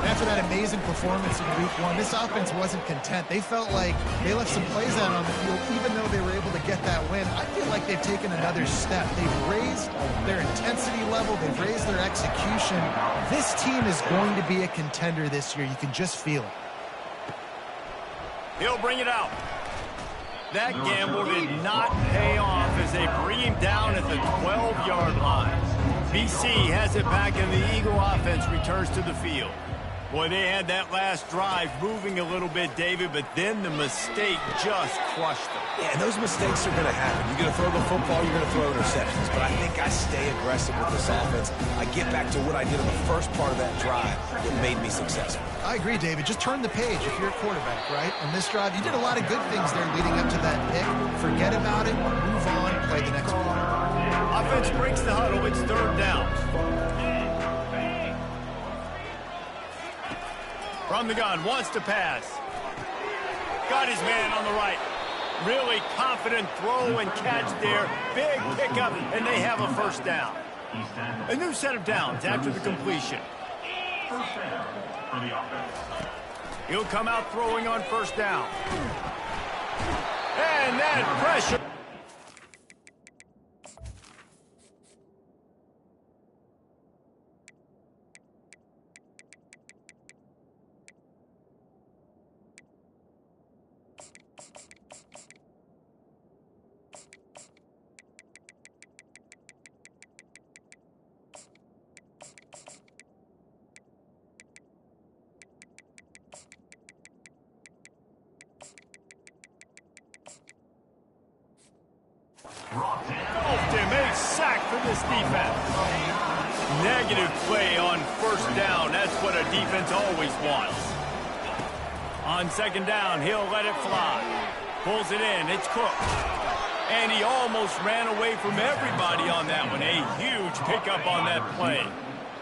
After that amazing performance in Week 1, this offense wasn't content. They felt like they left some plays out on the field, even though they were able to get that win. I feel like they've taken another step. They've raised their intensity level. They've raised their execution. This team is going to be a contender this year. You can just feel it. He'll bring it out. That gamble did not pay off as they bring him down at the 12-yard line. BC has it back, and the Eagle offense returns to the field. Boy, they had that last drive moving a little bit, David, but then the mistake just crushed them. Yeah, and those mistakes are going to happen. You're going to throw the football, you're going to throw interceptions. But I think I stay aggressive with this offense. I get back to what I did in the first part of that drive that made me successful. I agree, David. Just turn the page if you're a quarterback, right? On this drive, you did a lot of good things there leading up to that pick. Forget about it, move on, play the next play. Offense breaks the huddle. It's 3rd down. From the gun, wants to pass. Got his man on the right. Really confident throw and catch there. Big pickup, and they have a first down. A new set of downs after the completion. First down for the offense. He'll come out throwing on first down. And that pressure. A sack for this defense. Negative play on first down. That's what a defense always wants. On 2nd down, he'll let it fly. Pulls it in. It's Cook. And he almost ran away from everybody on that one. A huge pickup on that play.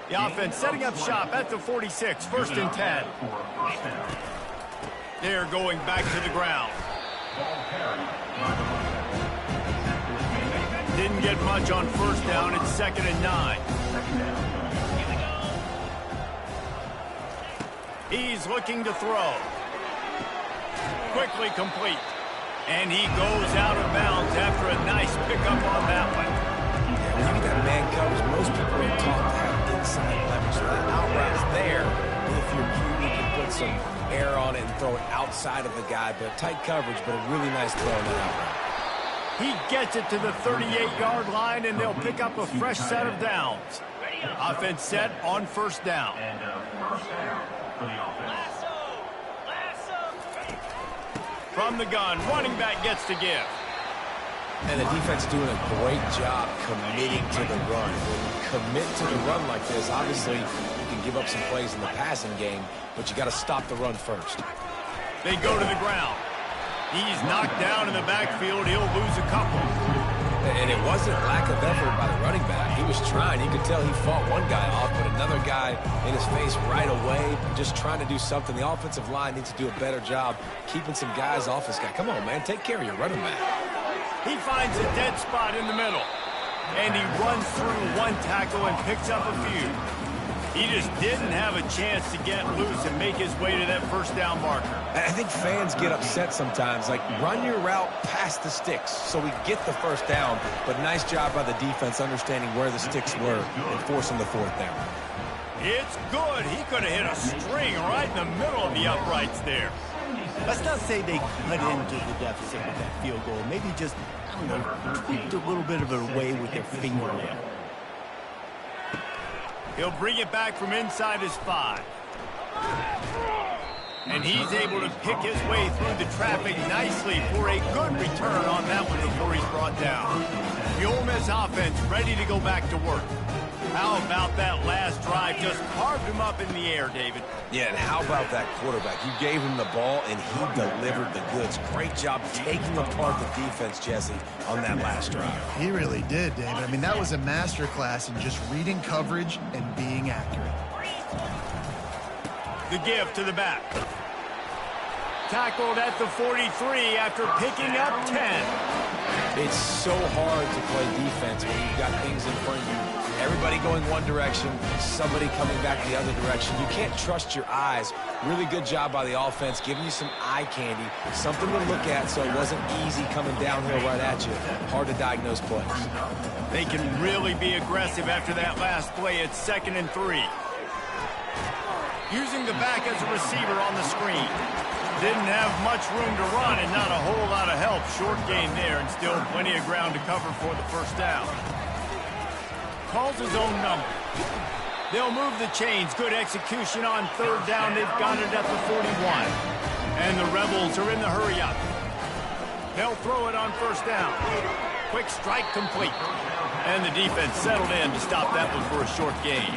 The offense setting up shop at the 46, 1st and 10. They're going back to the ground. Didn't get much on 1st down. It's 2nd and 9. He's looking to throw. Quickly complete. And he goes out of bounds after a nice pickup on that one. Yeah, when you got man coverage, most people are taught to have inside leverage. So that out route's there. If you're cute, you can put some air on it and throw it outside of the guy. But tight coverage, but a really nice throw on that out route. He gets it to the 38-yard line, and they'll pick up a fresh set of downs. Offense set on 1st down. And first down for the offense. From the gun, running back gets to give. And the defense doing a great job committing to the run. When you commit to the run like this, obviously you can give up some plays in the passing game, but you got to stop the run first. They go to the ground. He's knocked down in the backfield. He'll lose a couple. And it wasn't lack of effort by the running back. He was trying. You could tell he fought one guy off, but another guy in his face right away, just trying to do something. The offensive line needs to do a better job keeping some guys off this guy. Come on, man. Take care of your running back. He finds a dead spot in the middle. And he runs through one tackle and picks up a few. He just didn't have a chance to get loose and make his way to that 1st down marker. I think fans get upset sometimes. Like, run your route past the sticks so we get the 1st down. But nice job by the defense understanding where the sticks were and forcing the 4th down. It's good. He could have hit a string right in the middle of the uprights there. Let's not say they cut into the deficit with that field goal. Maybe just, I don't know, tweaked a little bit of it away with their fingernail. He'll bring it back from inside his 5. And he's able to pick his way through the traffic nicely for a good return on that one before he's brought down. The Ole Miss offense ready to go back to work. How about that last drive? Just carved him up in the air, David. Yeah, and how about that quarterback? You gave him the ball, and he delivered the goods. Great job taking apart the defense, Jesse, on that last drive. He really did, David. I mean, that was a masterclass in just reading coverage and being accurate. The give to the back. Tackled at the 43 after picking up 10. It's so hard to play defense when you've got things in front of you. Everybody going one direction, somebody coming back the other direction. You can't trust your eyes. Really good job by the offense, giving you some eye candy, something to look at so it wasn't easy coming downhill right at you. Hard to diagnose plays. They can really be aggressive after that last play. It's 2nd and 3. Using the back as a receiver on the screen. Didn't have much room to run and not a whole lot of help. Short gain there and still plenty of ground to cover for the 1st down. Calls his own number. They'll move the chains. Good execution on 3rd down. They've got it at the 41. And the Rebels are in the hurry up. They'll throw it on 1st down. Quick strike complete. And the defense settled in to stop that one for a short gain.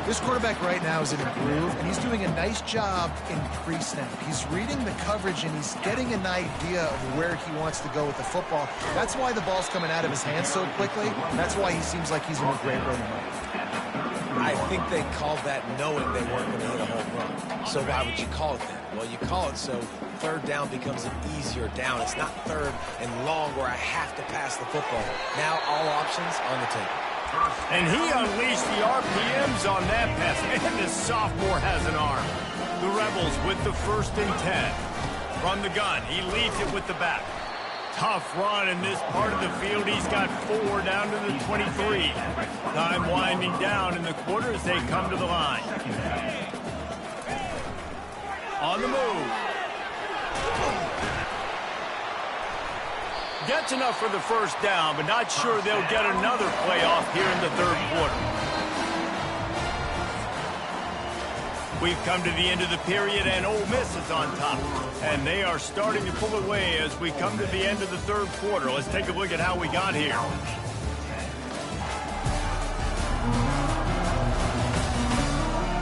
This quarterback right now is in a groove, and he's doing a nice job in pre-snap. He's reading the coverage, and he's getting an idea of where he wants to go with the football. That's why the ball's coming out of his hands so quickly. That's why he seems like he's in a great run. I think they called that knowing they weren't going to hit a home run. So why would you call it that? Well, you call it so 3rd down becomes an easier down. It's not 3rd and long where I have to pass the football. Now all options on the table. And he unleashed the RPMs on that pass. And this sophomore has an arm. The Rebels with the 1st and 10. From the gun, he leads it with the back. Tough run in this part of the field. He's got 4 down to the 23. Time winding down in the quarter as they come to the line. On the move. Gets enough for the 1st down, but not sure they'll get another play off here in the 3rd quarter. We've come to the end of the period, and Ole Miss is on top. And they are starting to pull away as we come to the end of the 3rd quarter. Let's take a look at how we got here.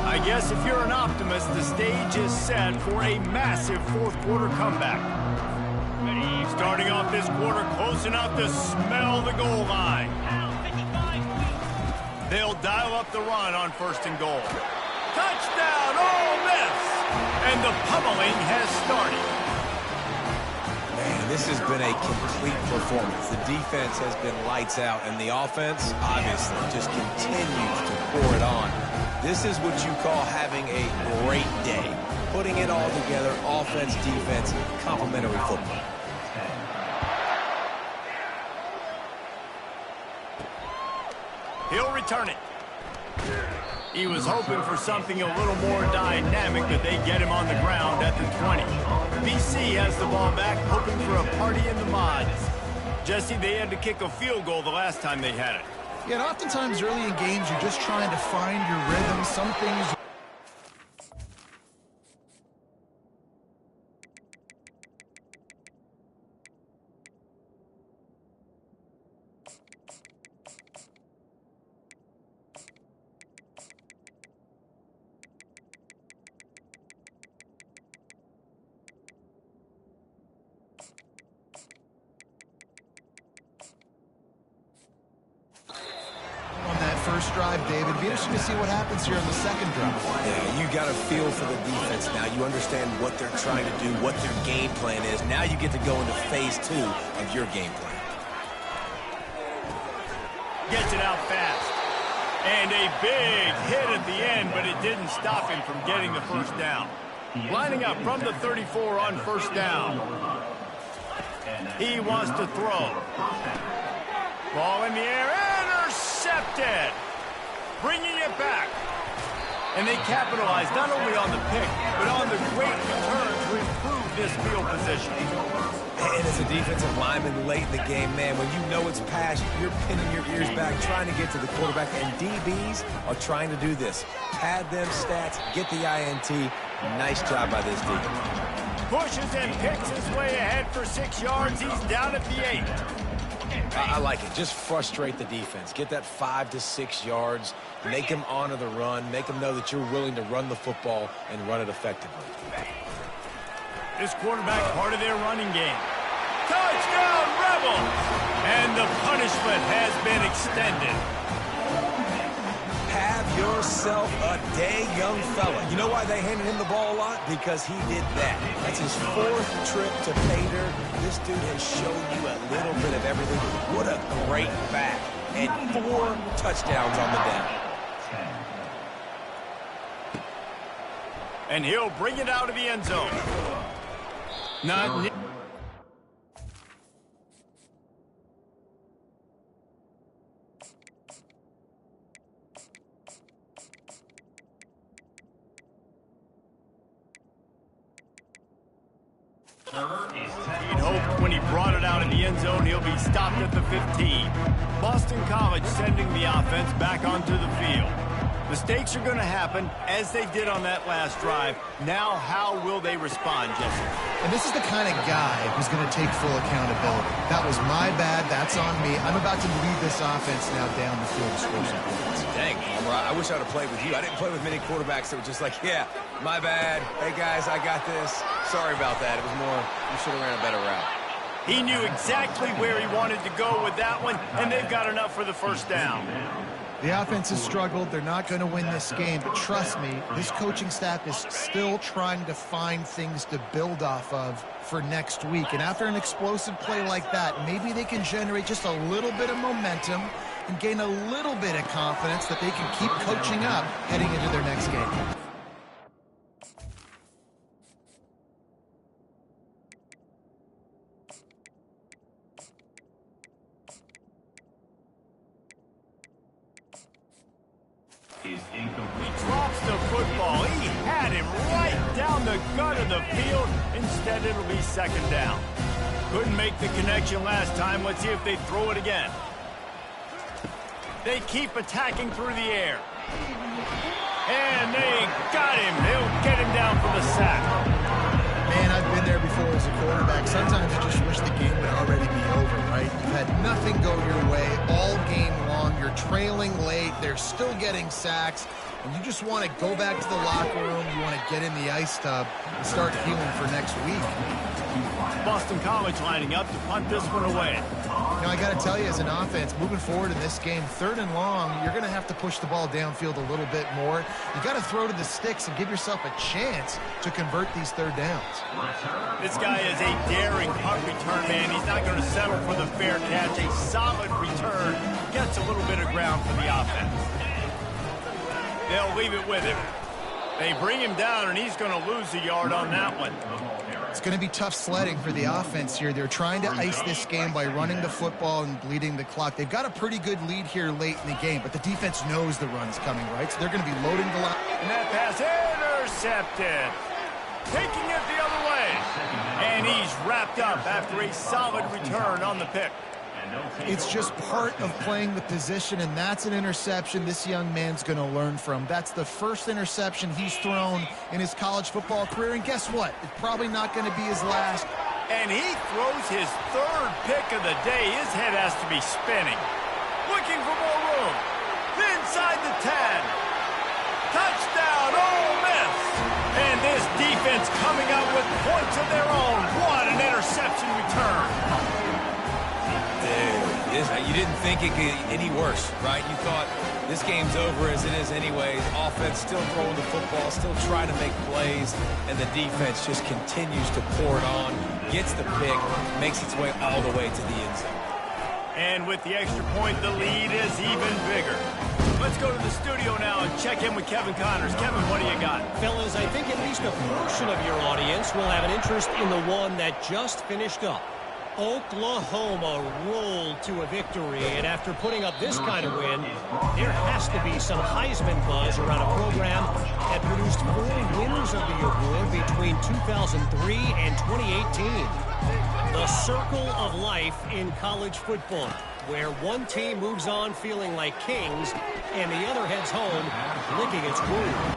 I guess if you're an optimist, the stage is set for a massive 4th quarter comeback. starting off this quarter close enough to smell the goal line. They'll dial up the run on 1st and goal. Touchdown, Ole Miss! And the pummeling has started. Man, this has been a complete performance. The defense has been lights out, and the offense, obviously, just continues to pour it on. This is what you call having a great day. Putting it all together, offense, defense, complementary football. He'll return it. He was hoping for something a little more dynamic, but they get him on the ground at the 20. BC has the ball back, hoping for a party in the mods. Jesse, they had to kick a field goal the last time they had it. Yeah, and oftentimes early in games, you're just trying to find your rhythm. Some things... first drive, David. Be interesting to see what happens here on the second drive. Yeah, you got a feel for the defense now. You understand what they're trying to do, what their game plan is. Now you get to go into phase 2 of your game plan. Gets it out fast. And a big hit at the end, but it didn't stop him from getting the first down. Lining up from the 34 on 1st down. He wants to throw. Ball in the air. Intercepted. Bringing it back. And they capitalize not only on the pick, but on the great return to improve this field position. And as a defensive lineman late in the game, man, when you know it's past, you're pinning your ears back, trying to get to the quarterback, and DBs are trying to do this. Pad them stats, get the INT. Nice job by this defense. Pushes and picks his way ahead for 6 yards. He's down at the 8. I like it. Just frustrate the defense. Get that 5 to 6 yards. Make them honor the run. Make them know that you're willing to run the football and run it effectively. This quarterback part of their running game. Touchdown, Rebels! And the punishment has been extended. Have yourself a day, young fella. You know why they handed him the ball a lot? Because he did that. That's his 4th trip to Pater. This dude has shown you a little bit of everything. What a great back. And 4 touchdowns on the day. And he'll bring it out of the end zone. Not... He'd hoped when he brought it out in the end zone, he'll be stopped at the 15. Boston College sending the offense back onto the field. Mistakes are going to happen, as they did on that last drive. Now, how will they respond, Jesse? And this is the kind of guy who's going to take full accountability. That was my bad. That's on me. I'm about to lead this offense now down the field to score some points. Dang, Palmer, I wish I'd have played with you. I didn't play with many quarterbacks that were just like, yeah, my bad. Hey, guys, I got this. Sorry about that. It was more, you should have ran a better route. He knew exactly where he wanted to go with that one, and they've got enough for the first down. The offense has struggled. They're not going to win this game, but trust me, this coaching staff is still trying to find things to build off of for next week. And after an explosive play like that, maybe they can generate just a little bit of momentum and gain a little bit of confidence that they can keep coaching up heading into their next game. He drops the football. He had him right down the gut of the field. Instead, it'll be 2nd down. Couldn't make the connection last time. Let's see if they throw it again. They keep attacking through the air. And they got him. They'll get him down for the sack. Man, I've been there before as a quarterback. Sometimes you just wish the game would already be over, right? You've had nothing go your way all game long. You're trailing late. They're still getting sacks. and you just want to go back to the locker room. You want to get in the ice tub and start healing for next week. Boston College lining up to punt this one away. Now, I got to tell you, as an offense, moving forward in this game, 3rd and long, you're going to have to push the ball downfield a little bit more. You got to throw to the sticks and give yourself a chance to convert these 3rd downs. This guy is a daring punt return man. He's not going to settle for the fair catch. A solid return gets a little bit of ground for the offense. They'll leave it with him. They bring him down, and he's going to lose a yard on that one. It's going to be tough sledding for the offense here. They're trying to ice this game by running the football and bleeding the clock. They've got a pretty good lead here late in the game, but the defense knows the run's coming, right? So they're going to be loading the line. And that pass intercepted. Taking it the other way. And he's wrapped up after a solid return on the pick. It's just part of playing the position, and that's an interception this young man's going to learn from. That's the first interception he's thrown in his college football career, and guess what? It's probably not going to be his last. And he throws his 3rd pick of the day. His head has to be spinning. Looking for more room. Inside the 10. Touchdown, Ole Miss. And this defense coming out with points of their own. What an interception return. You didn't think it could get any worse, right? You thought this game's over as it is anyways. Offense still throwing the football, still trying to make plays, and the defense just continues to pour it on, gets the pick, makes its way all the way to the end zone. And with the extra point, the lead is even bigger. Let's go to the studio now and check in with Kevin Connors. Kevin, what do you got? Fellas, I think at least a portion of your audience will have an interest in the one that just finished up. Oklahoma rolled to a victory, and after putting up this kind of win, there has to be some Heisman buzz around a program that produced 4 winners of the award between 2003 and 2018. The circle of life in college football, where one team moves on feeling like kings, and the other heads home licking its wound.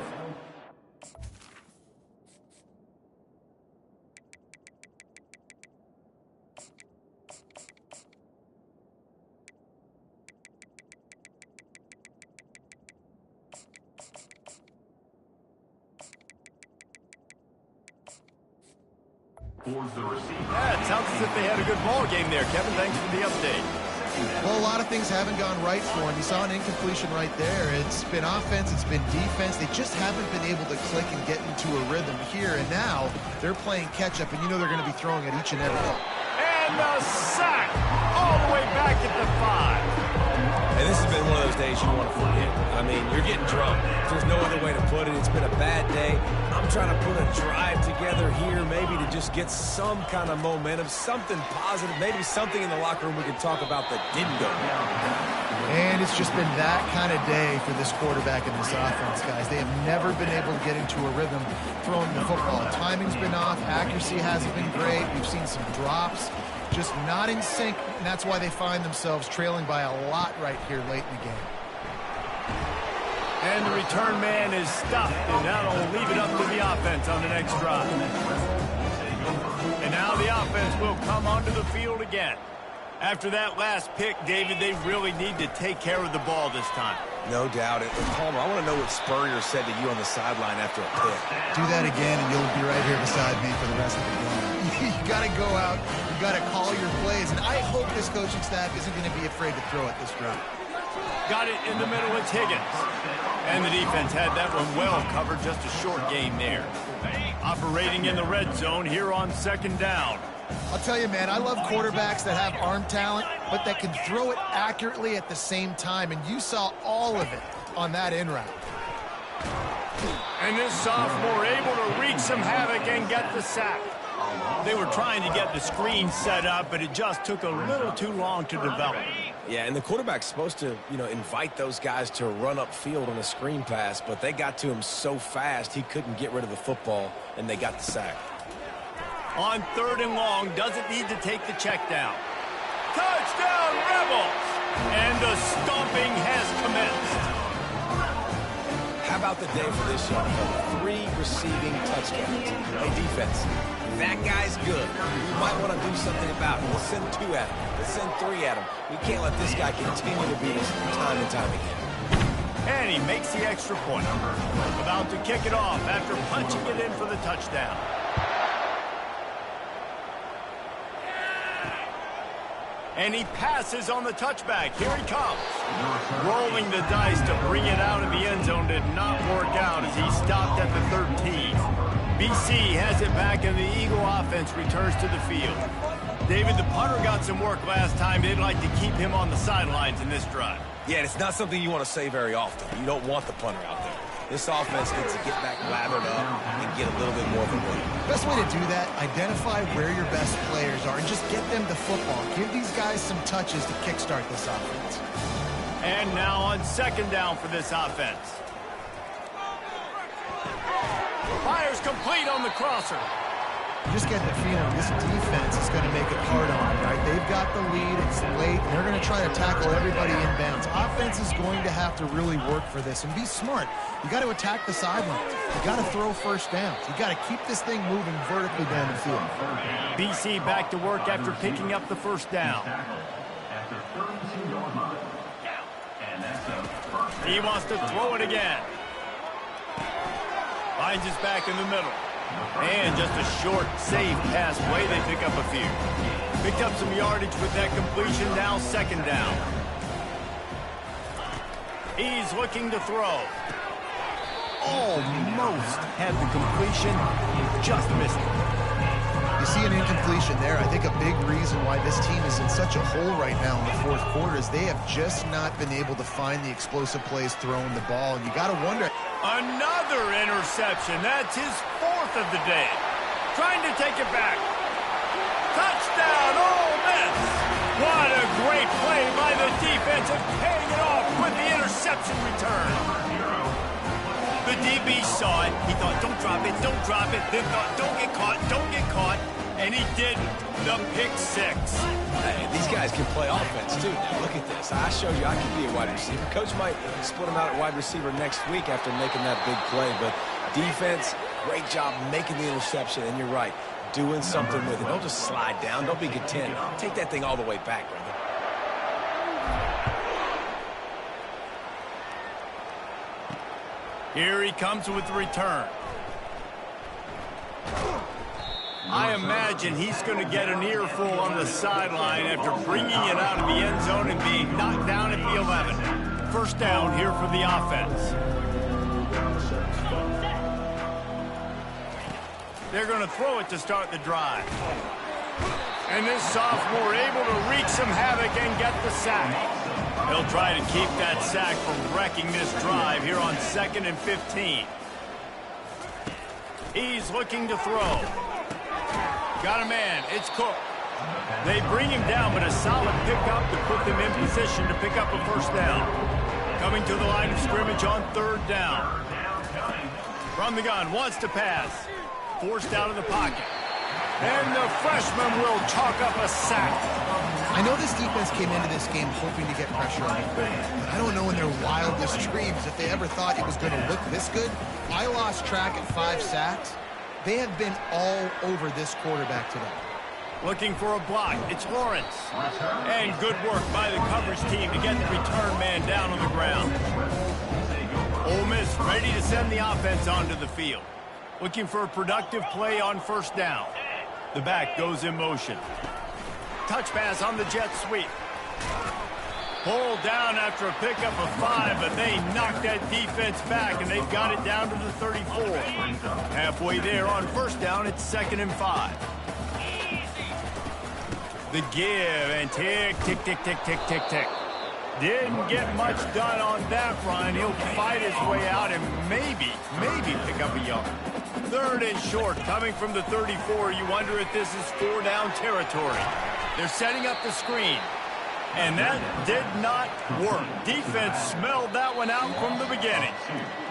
Yeah, it sounds as if they had a good ball game there. Kevin, thanks for the update. Well, a lot of things haven't gone right for him. You saw an incompletion right there. It's been offense, it's been defense. They just haven't been able to click and get into a rhythm here. And now they're playing catch-up, and you know they're going to be throwing at each and every one. And the sack all the way back at the 5. And this has been one of those days you want to forget. I mean, you're getting drunk. There's no other way to put it. It's been a bad day. I'm trying to put a drive together here maybe to just get some kind of momentum, something positive, maybe something in the locker room we can talk about that didn't go well. And it's just been that kind of day for this quarterback and this offense, guys. They have never been able to get into a rhythm throwing the football. Timing's been off. Accuracy hasn't been great. We've seen some drops. Just not in sync, and that's why they find themselves trailing by a lot right here late in the game. And the return man is stopped, and now they'll leave it up to the offense on the next drive. And now the offense will come onto the field again. After that last pick, David, they really need to take care of the ball this time. No doubt. And Palmer, I want to know what Spurrier said to you on the sideline after a pick. Do that again, and you'll be right here beside me for the rest of the game. You got to go out. You got to call your plays. And I hope this coaching staff isn't going to be afraid to throw it this route. Got it in the middle. It's Higgins. And the defense had that one well covered. Just a short game there. Operating in the red zone here on 2nd down. I'll tell you, man, I love quarterbacks that have arm talent, but that can throw it accurately at the same time. And you saw all of it on that in route. And this sophomore able to wreak some havoc and get the sack. They were trying to get the screen set up, but it just took a little too long to develop. Yeah, and the quarterback's supposed to, invite those guys to run upfield on a screen pass, but they got to him so fast he couldn't get rid of the football, and they got the sack. On 3rd and long, doesn't need to take the check down. Touchdown, Rebels! And the stomping has commenced. How about the day for this young fella? 3 receiving touchdowns. Hey, defense, that guy's good. We might want to do something about it. Let's send 2 at him. Let's send 3 at him. We can't let this guy continue to beat us time and time again. And he makes the extra point. About to kick it off after punching it in for the touchdown. And he passes on the touchback. Here he comes. Rolling the dice to bring it out of the end zone did not work out as he stopped at the 13. BC has it back and the Eagle offense returns to the field. David, the punter got some work last time. They'd like to keep him on the sidelines in this drive. Yeah, it's not something you want to say very often. You don't want the punter out there. This offense needs to get back lathered up and get a little bit more of a win. Best way to do that, identify where your best players are and just get them the football. Give these guys some touches to kickstart this offense. And now on second down for this offense. Fires complete on the crosser. You just get the feeling this defense is going to make it hard on them, right? They've got the lead, it's late, and they're going to try to tackle everybody inbounds. Offense is going to have to really work for this and be smart. You got to attack the sidelines. You got to throw first downs. You got to keep this thing moving vertically down the field. BC back to work after picking up the first down. He wants to throw it again. Finds his back in the middle. And just a short, safe pass play. They pick up a few. Picked up some yardage with that completion. Now second down. He's looking to throw. Almost had the completion. Just missed it. You see an incompletion there. I think a big reason why this team is in such a hole right now in the fourth quarter is they have just not been able to find the explosive plays throwing the ball. And you got to wonder. Another interception. That's his fourth of the day. Trying to take it back. Touchdown, Ole Miss. What a great play by the defense, paying it off with the interception return. The DB saw it. He thought, don't drop it, don't drop it. Then thought, don't get caught, don't get caught. And he didn't. The pick six. Hey, these guys can play offense, too. Now, look at this. I showed you I can be a wide receiver. Coach might split him out at wide receiver next week after making that big play. But defense, great job making the interception. And you're right, doing something with it. Don't just slide down. Don't be content. Take that thing all the way back, brother. Here he comes with the return. I imagine he's going to get an earful on the sideline after bringing it out of the end zone and being knocked down at the 11. First down here for the offense. They're going to throw it to start the drive. And this sophomore able to wreak some havoc and get the sack. He'll try to keep that sack from wrecking this drive here on 2nd and 15. He's looking to throw. Got a man. It's Cook. They bring him down, but a solid pickup to put them in position to pick up a first down. Coming to the line of scrimmage on 3rd down. From the gun, wants to pass. Forced out of the pocket. And the freshman will chalk up a sack. I know this defense came into this game hoping to get pressure on the quarterback, but I don't know in their wildest dreams if they ever thought it was going to look this good. I lost track at 5 sacks. They have been all over this quarterback today. Looking for a block. It's Lawrence. And good work by the coverage team to get the return man down on the ground. Ole Miss ready to send the offense onto the field. Looking for a productive play on first down. The back goes in motion. Touch pass on the jet sweep. Pulled down after a pickup of 5, but they knocked that defense back, and they've got it down to the 34. Halfway there on first down, it's 2nd and 5. The give, and tick, tick, tick, tick, tick, tick, tick. Didn't get much done on that run. He'll fight his way out and maybe pick up a yard. 3rd and short, coming from the 34. You wonder if this is 4-down territory. They're setting up the screen. And that did not work. Defense smelled that one out from the beginning.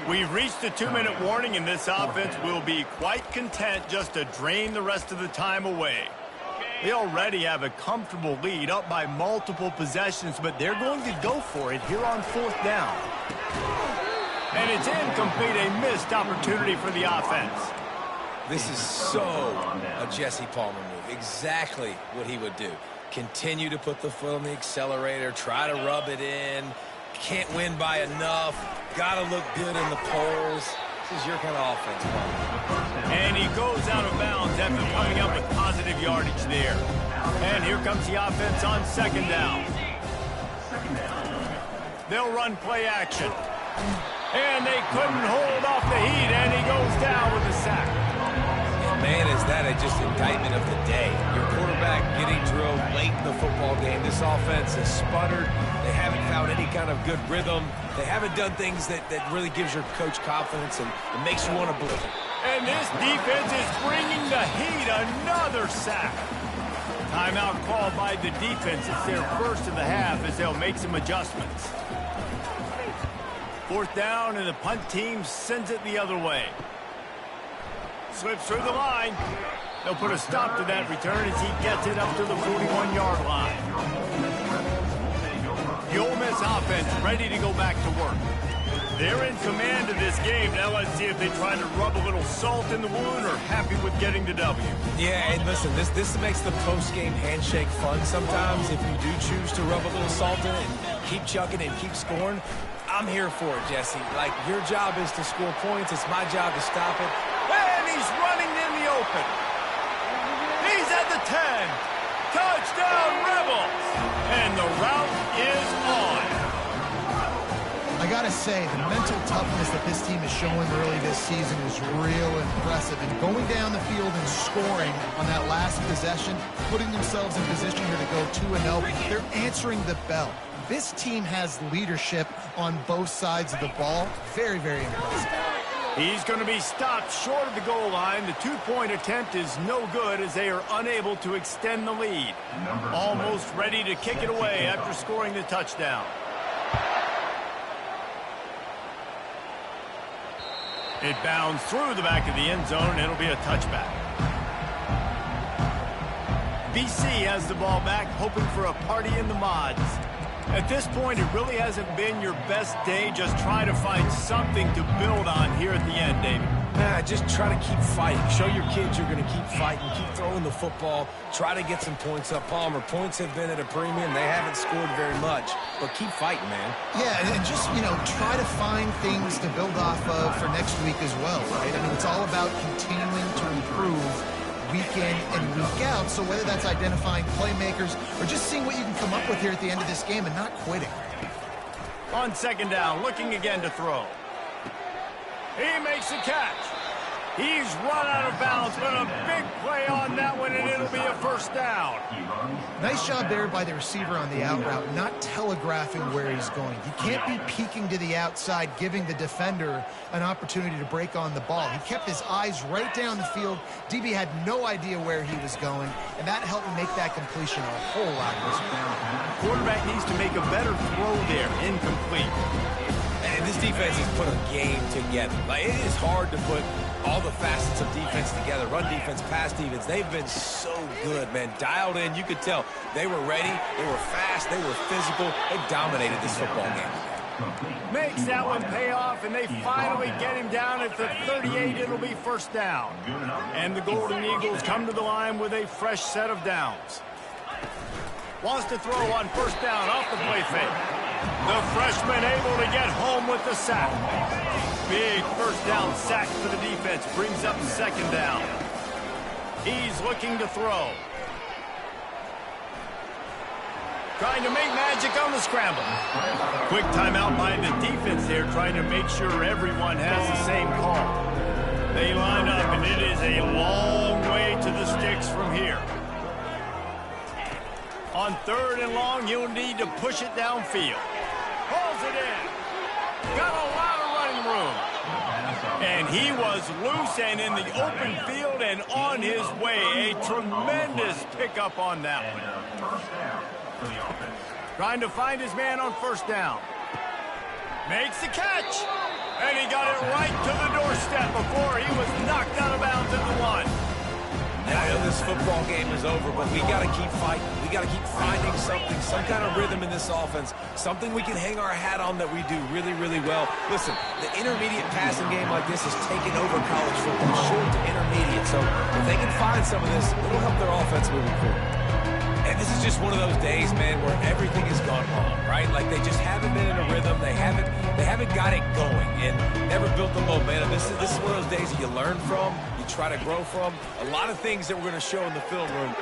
We've reached a 2-minute warning, and this offense will be quite content just to drain the rest of the time away. They already have a comfortable lead, up by multiple possessions, but they're going to go for it here on 4th down. And it's incomplete, a missed opportunity for the offense. This is so a Jesse Palmer move. Exactly what he would do. Continue to put the foot on the accelerator, try to rub it in, can't win by enough. Got to look good in the polls. This is your kind of offense, Paul. And he goes out of bounds after coming up with positive yardage there. And here comes the offense on second down. They'll run play action. And they couldn't hold off the heat, and he goes down with a sack. And man, is that just indictment of the day. Your quarterback getting drilled late in the football game. This offense has sputtered. They haven't found any kind of good rhythm. They haven't done things that really gives your coach confidence and makes you want to believe it. And this defense is bringing the heat. Another sack. Timeout called by the defense. It's their first of the half as they'll make some adjustments. Fourth down, and the punt team sends it the other way. Slips through the line. They'll put a stop to that return as he gets it up to the 41-yard line. The Ole Miss offense ready to go back to work. They're in command of this game. Now let's see if they try to rub a little salt in the wound or happy with getting the W. Yeah, and listen, this makes the post-game handshake fun sometimes if you do choose to rub a little salt in it and keep chucking and keep scoring. I'm here for it, Jesse. Like, your job is to score points. It's my job to stop it. And he's running in the open. He's at the 10. Touchdown, Rebels. And the route is on. I gotta say, the mental toughness that this team is showing early this season is real impressive. And going down the field and scoring on that last possession, putting themselves in position here to go 2-0, they're answering the bell. This team has leadership on both sides of the ball. Very, very impressive. He's going to be stopped short of the goal line. The two-point attempt is no good as they are unable to extend the lead. Almost ready to kick it away after scoring the touchdown. It bounds through the back of the end zone, and it'll be a touchback. BC has the ball back, hoping for a party in the mods. At this point, it really hasn't been your best day. Just try to find something to build on here at the end, David. Just try to keep fighting. Show your kids you're going to keep fighting. Keep throwing the football. Try to get some points up. Palmer, points have been at a premium. They haven't scored very much. But keep fighting, man. Yeah, and just, try to find things to build off of for next week as well, right? I mean, it's all about continuing to improve week in and week out. So whether that's identifying playmakers or just seeing what you can come up with here at the end of this game and not quitting. On second down, looking again to throw. He makes the catch. He's run out of bounds, but a big play on that one, and it'll be a first down. Nice job there by the receiver on the out route, not telegraphing where he's going. You can't be peeking to the outside, giving the defender an opportunity to break on the ball. He kept his eyes right down the field. DB had no idea where he was going, and that helped make that completion a whole lot easier. Quarterback needs to make a better throw there, incomplete. And this defense has put a game together. Like, it is hard to put all the facets of defense together. Run defense, pass defense. They've been so good, man. Dialed in. You could tell they were ready. They were fast. They were physical. They dominated this football game. Makes that one pay off, and they finally get him down at the 38. It'll be first down. And the Golden Eagles come to the line with a fresh set of downs. Wants to throw on first down off the play fake. The freshman able to get home with the sack. Big first down sack for the defense. Brings up second down. He's looking to throw. Trying to make magic on the scramble. Quick timeout by the defense there, trying to make sure everyone has the same call. They line up, and it is a long way to the sticks from here. On third and long, you'll need to push it downfield. Pulls it in. Got a lot of running room. And he was loose and in the open field and on his way. A tremendous pickup on that one. Trying to find his man on first down. Makes the catch. And he got it right to the doorstep before he was knocked out of bounds at the one. I know this football game is over, but we got to keep fighting. We got to keep finding something, some kind of rhythm in this offense, something we can hang our hat on that we do really, really well. Listen, the intermediate passing game like this is taking over college football, short to intermediate. So if they can find some of this, it'll help their offense moving forward. And this is just one of those days, man, where everything has gone wrong, right? Like they just haven't been in a rhythm. They haven't got it going and never built the momentum. This is one of those days that you learn from, you try to grow from. A lot of things that we're going to show in the film room.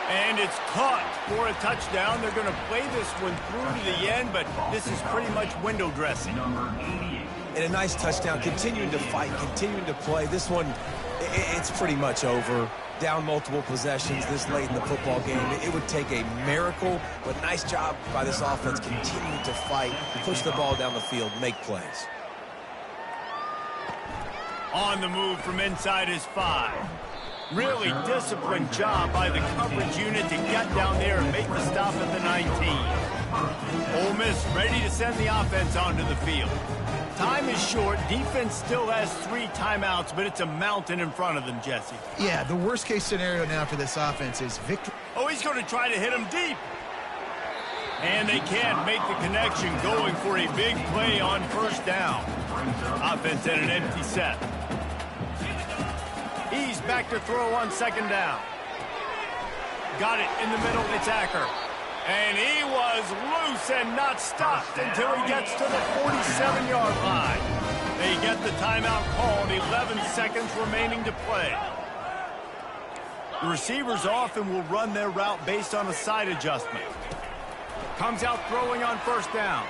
And it's caught for a touchdown. They're going to play this one through to the end, but this is pretty much window dressing. And a nice touchdown, continuing to fight, continuing to play. This one, it's pretty much over. Down multiple possessions this late in the football game. It would take a miracle, but nice job by this offense continuing to fight, push the ball down the field, make plays. On the move from inside his 5. Really disciplined job by the coverage unit to get down there and make the stop at the 19. Ole Miss ready to send the offense onto the field. Time is short. Defense still has 3 timeouts, but it's a mountain in front of them, Jesse. Yeah, the worst-case scenario now for this offense is victory. Oh, he's going to try to hit him deep. And they can't make the connection, going for a big play on first down. Offense at an empty set. He's back to throw on second down. Got it in the middle. It's Acker. And he was loose and not stopped until he gets to the 47-yard line. They get the timeout called, 11 seconds remaining to play. The receivers often will run their route based on a side adjustment. Comes out throwing on first down.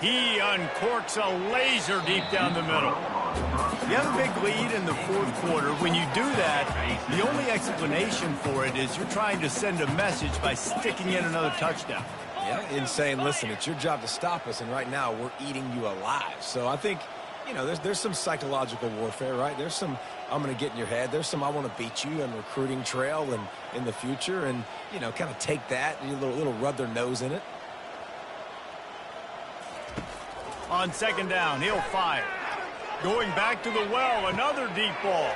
He uncorks a laser deep down the middle. You have a big lead in the fourth quarter. When you do that, the only explanation for it is you're trying to send a message by sticking in another touchdown. Yeah, and saying, listen, it's your job to stop us, and right now we're eating you alive. So I think, you know, there's some psychological warfare, right? There's some, I'm going to get in your head. There's some, I want to beat you on recruiting trail and in the future, and, you know, kind of take that and a little rub their nose in it. On second down, he'll fire. Going back to the well, another deep ball.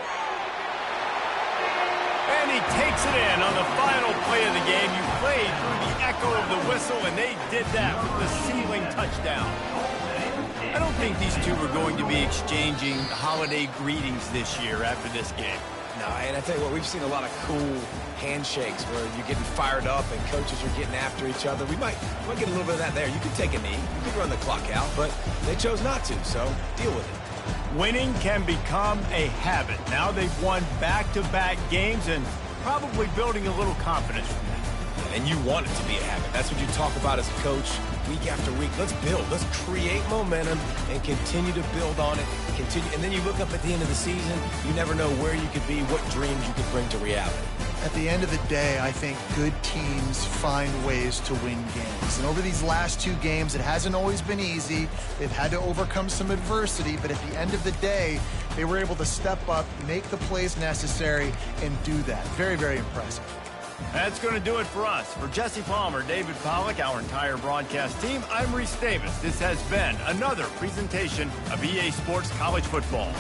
And he takes it in on the final play of the game. You played through the echo of the whistle, and they did that with the ceiling touchdown. I don't think these two are going to be exchanging holiday greetings this year after this game. No, and I tell you what, we've seen a lot of cool handshakes where you're getting fired up and coaches are getting after each other. We might get a little bit of that there. You could take a knee. You could run the clock out, but they chose not to, so deal with it. Winning can become a habit. Now they've won back-to-back games and probably building a little confidence from that. And you want it to be a habit. That's what you talk about as a coach week after week. Let's build. Let's create momentum and continue to build on it. And then you look up at the end of the season, you never know where you could be, what dreams you could bring to reality. At the end of the day, I think good teams find ways to win games. And over these last 2 games, it hasn't always been easy. They've had to overcome some adversity, but at the end of the day, they were able to step up, make the plays necessary, and do that. Very, very impressive. That's going to do it for us. For Jesse Palmer, David Pollack, our entire broadcast team, I'm Reese Davis. This has been another presentation of EA Sports College Football.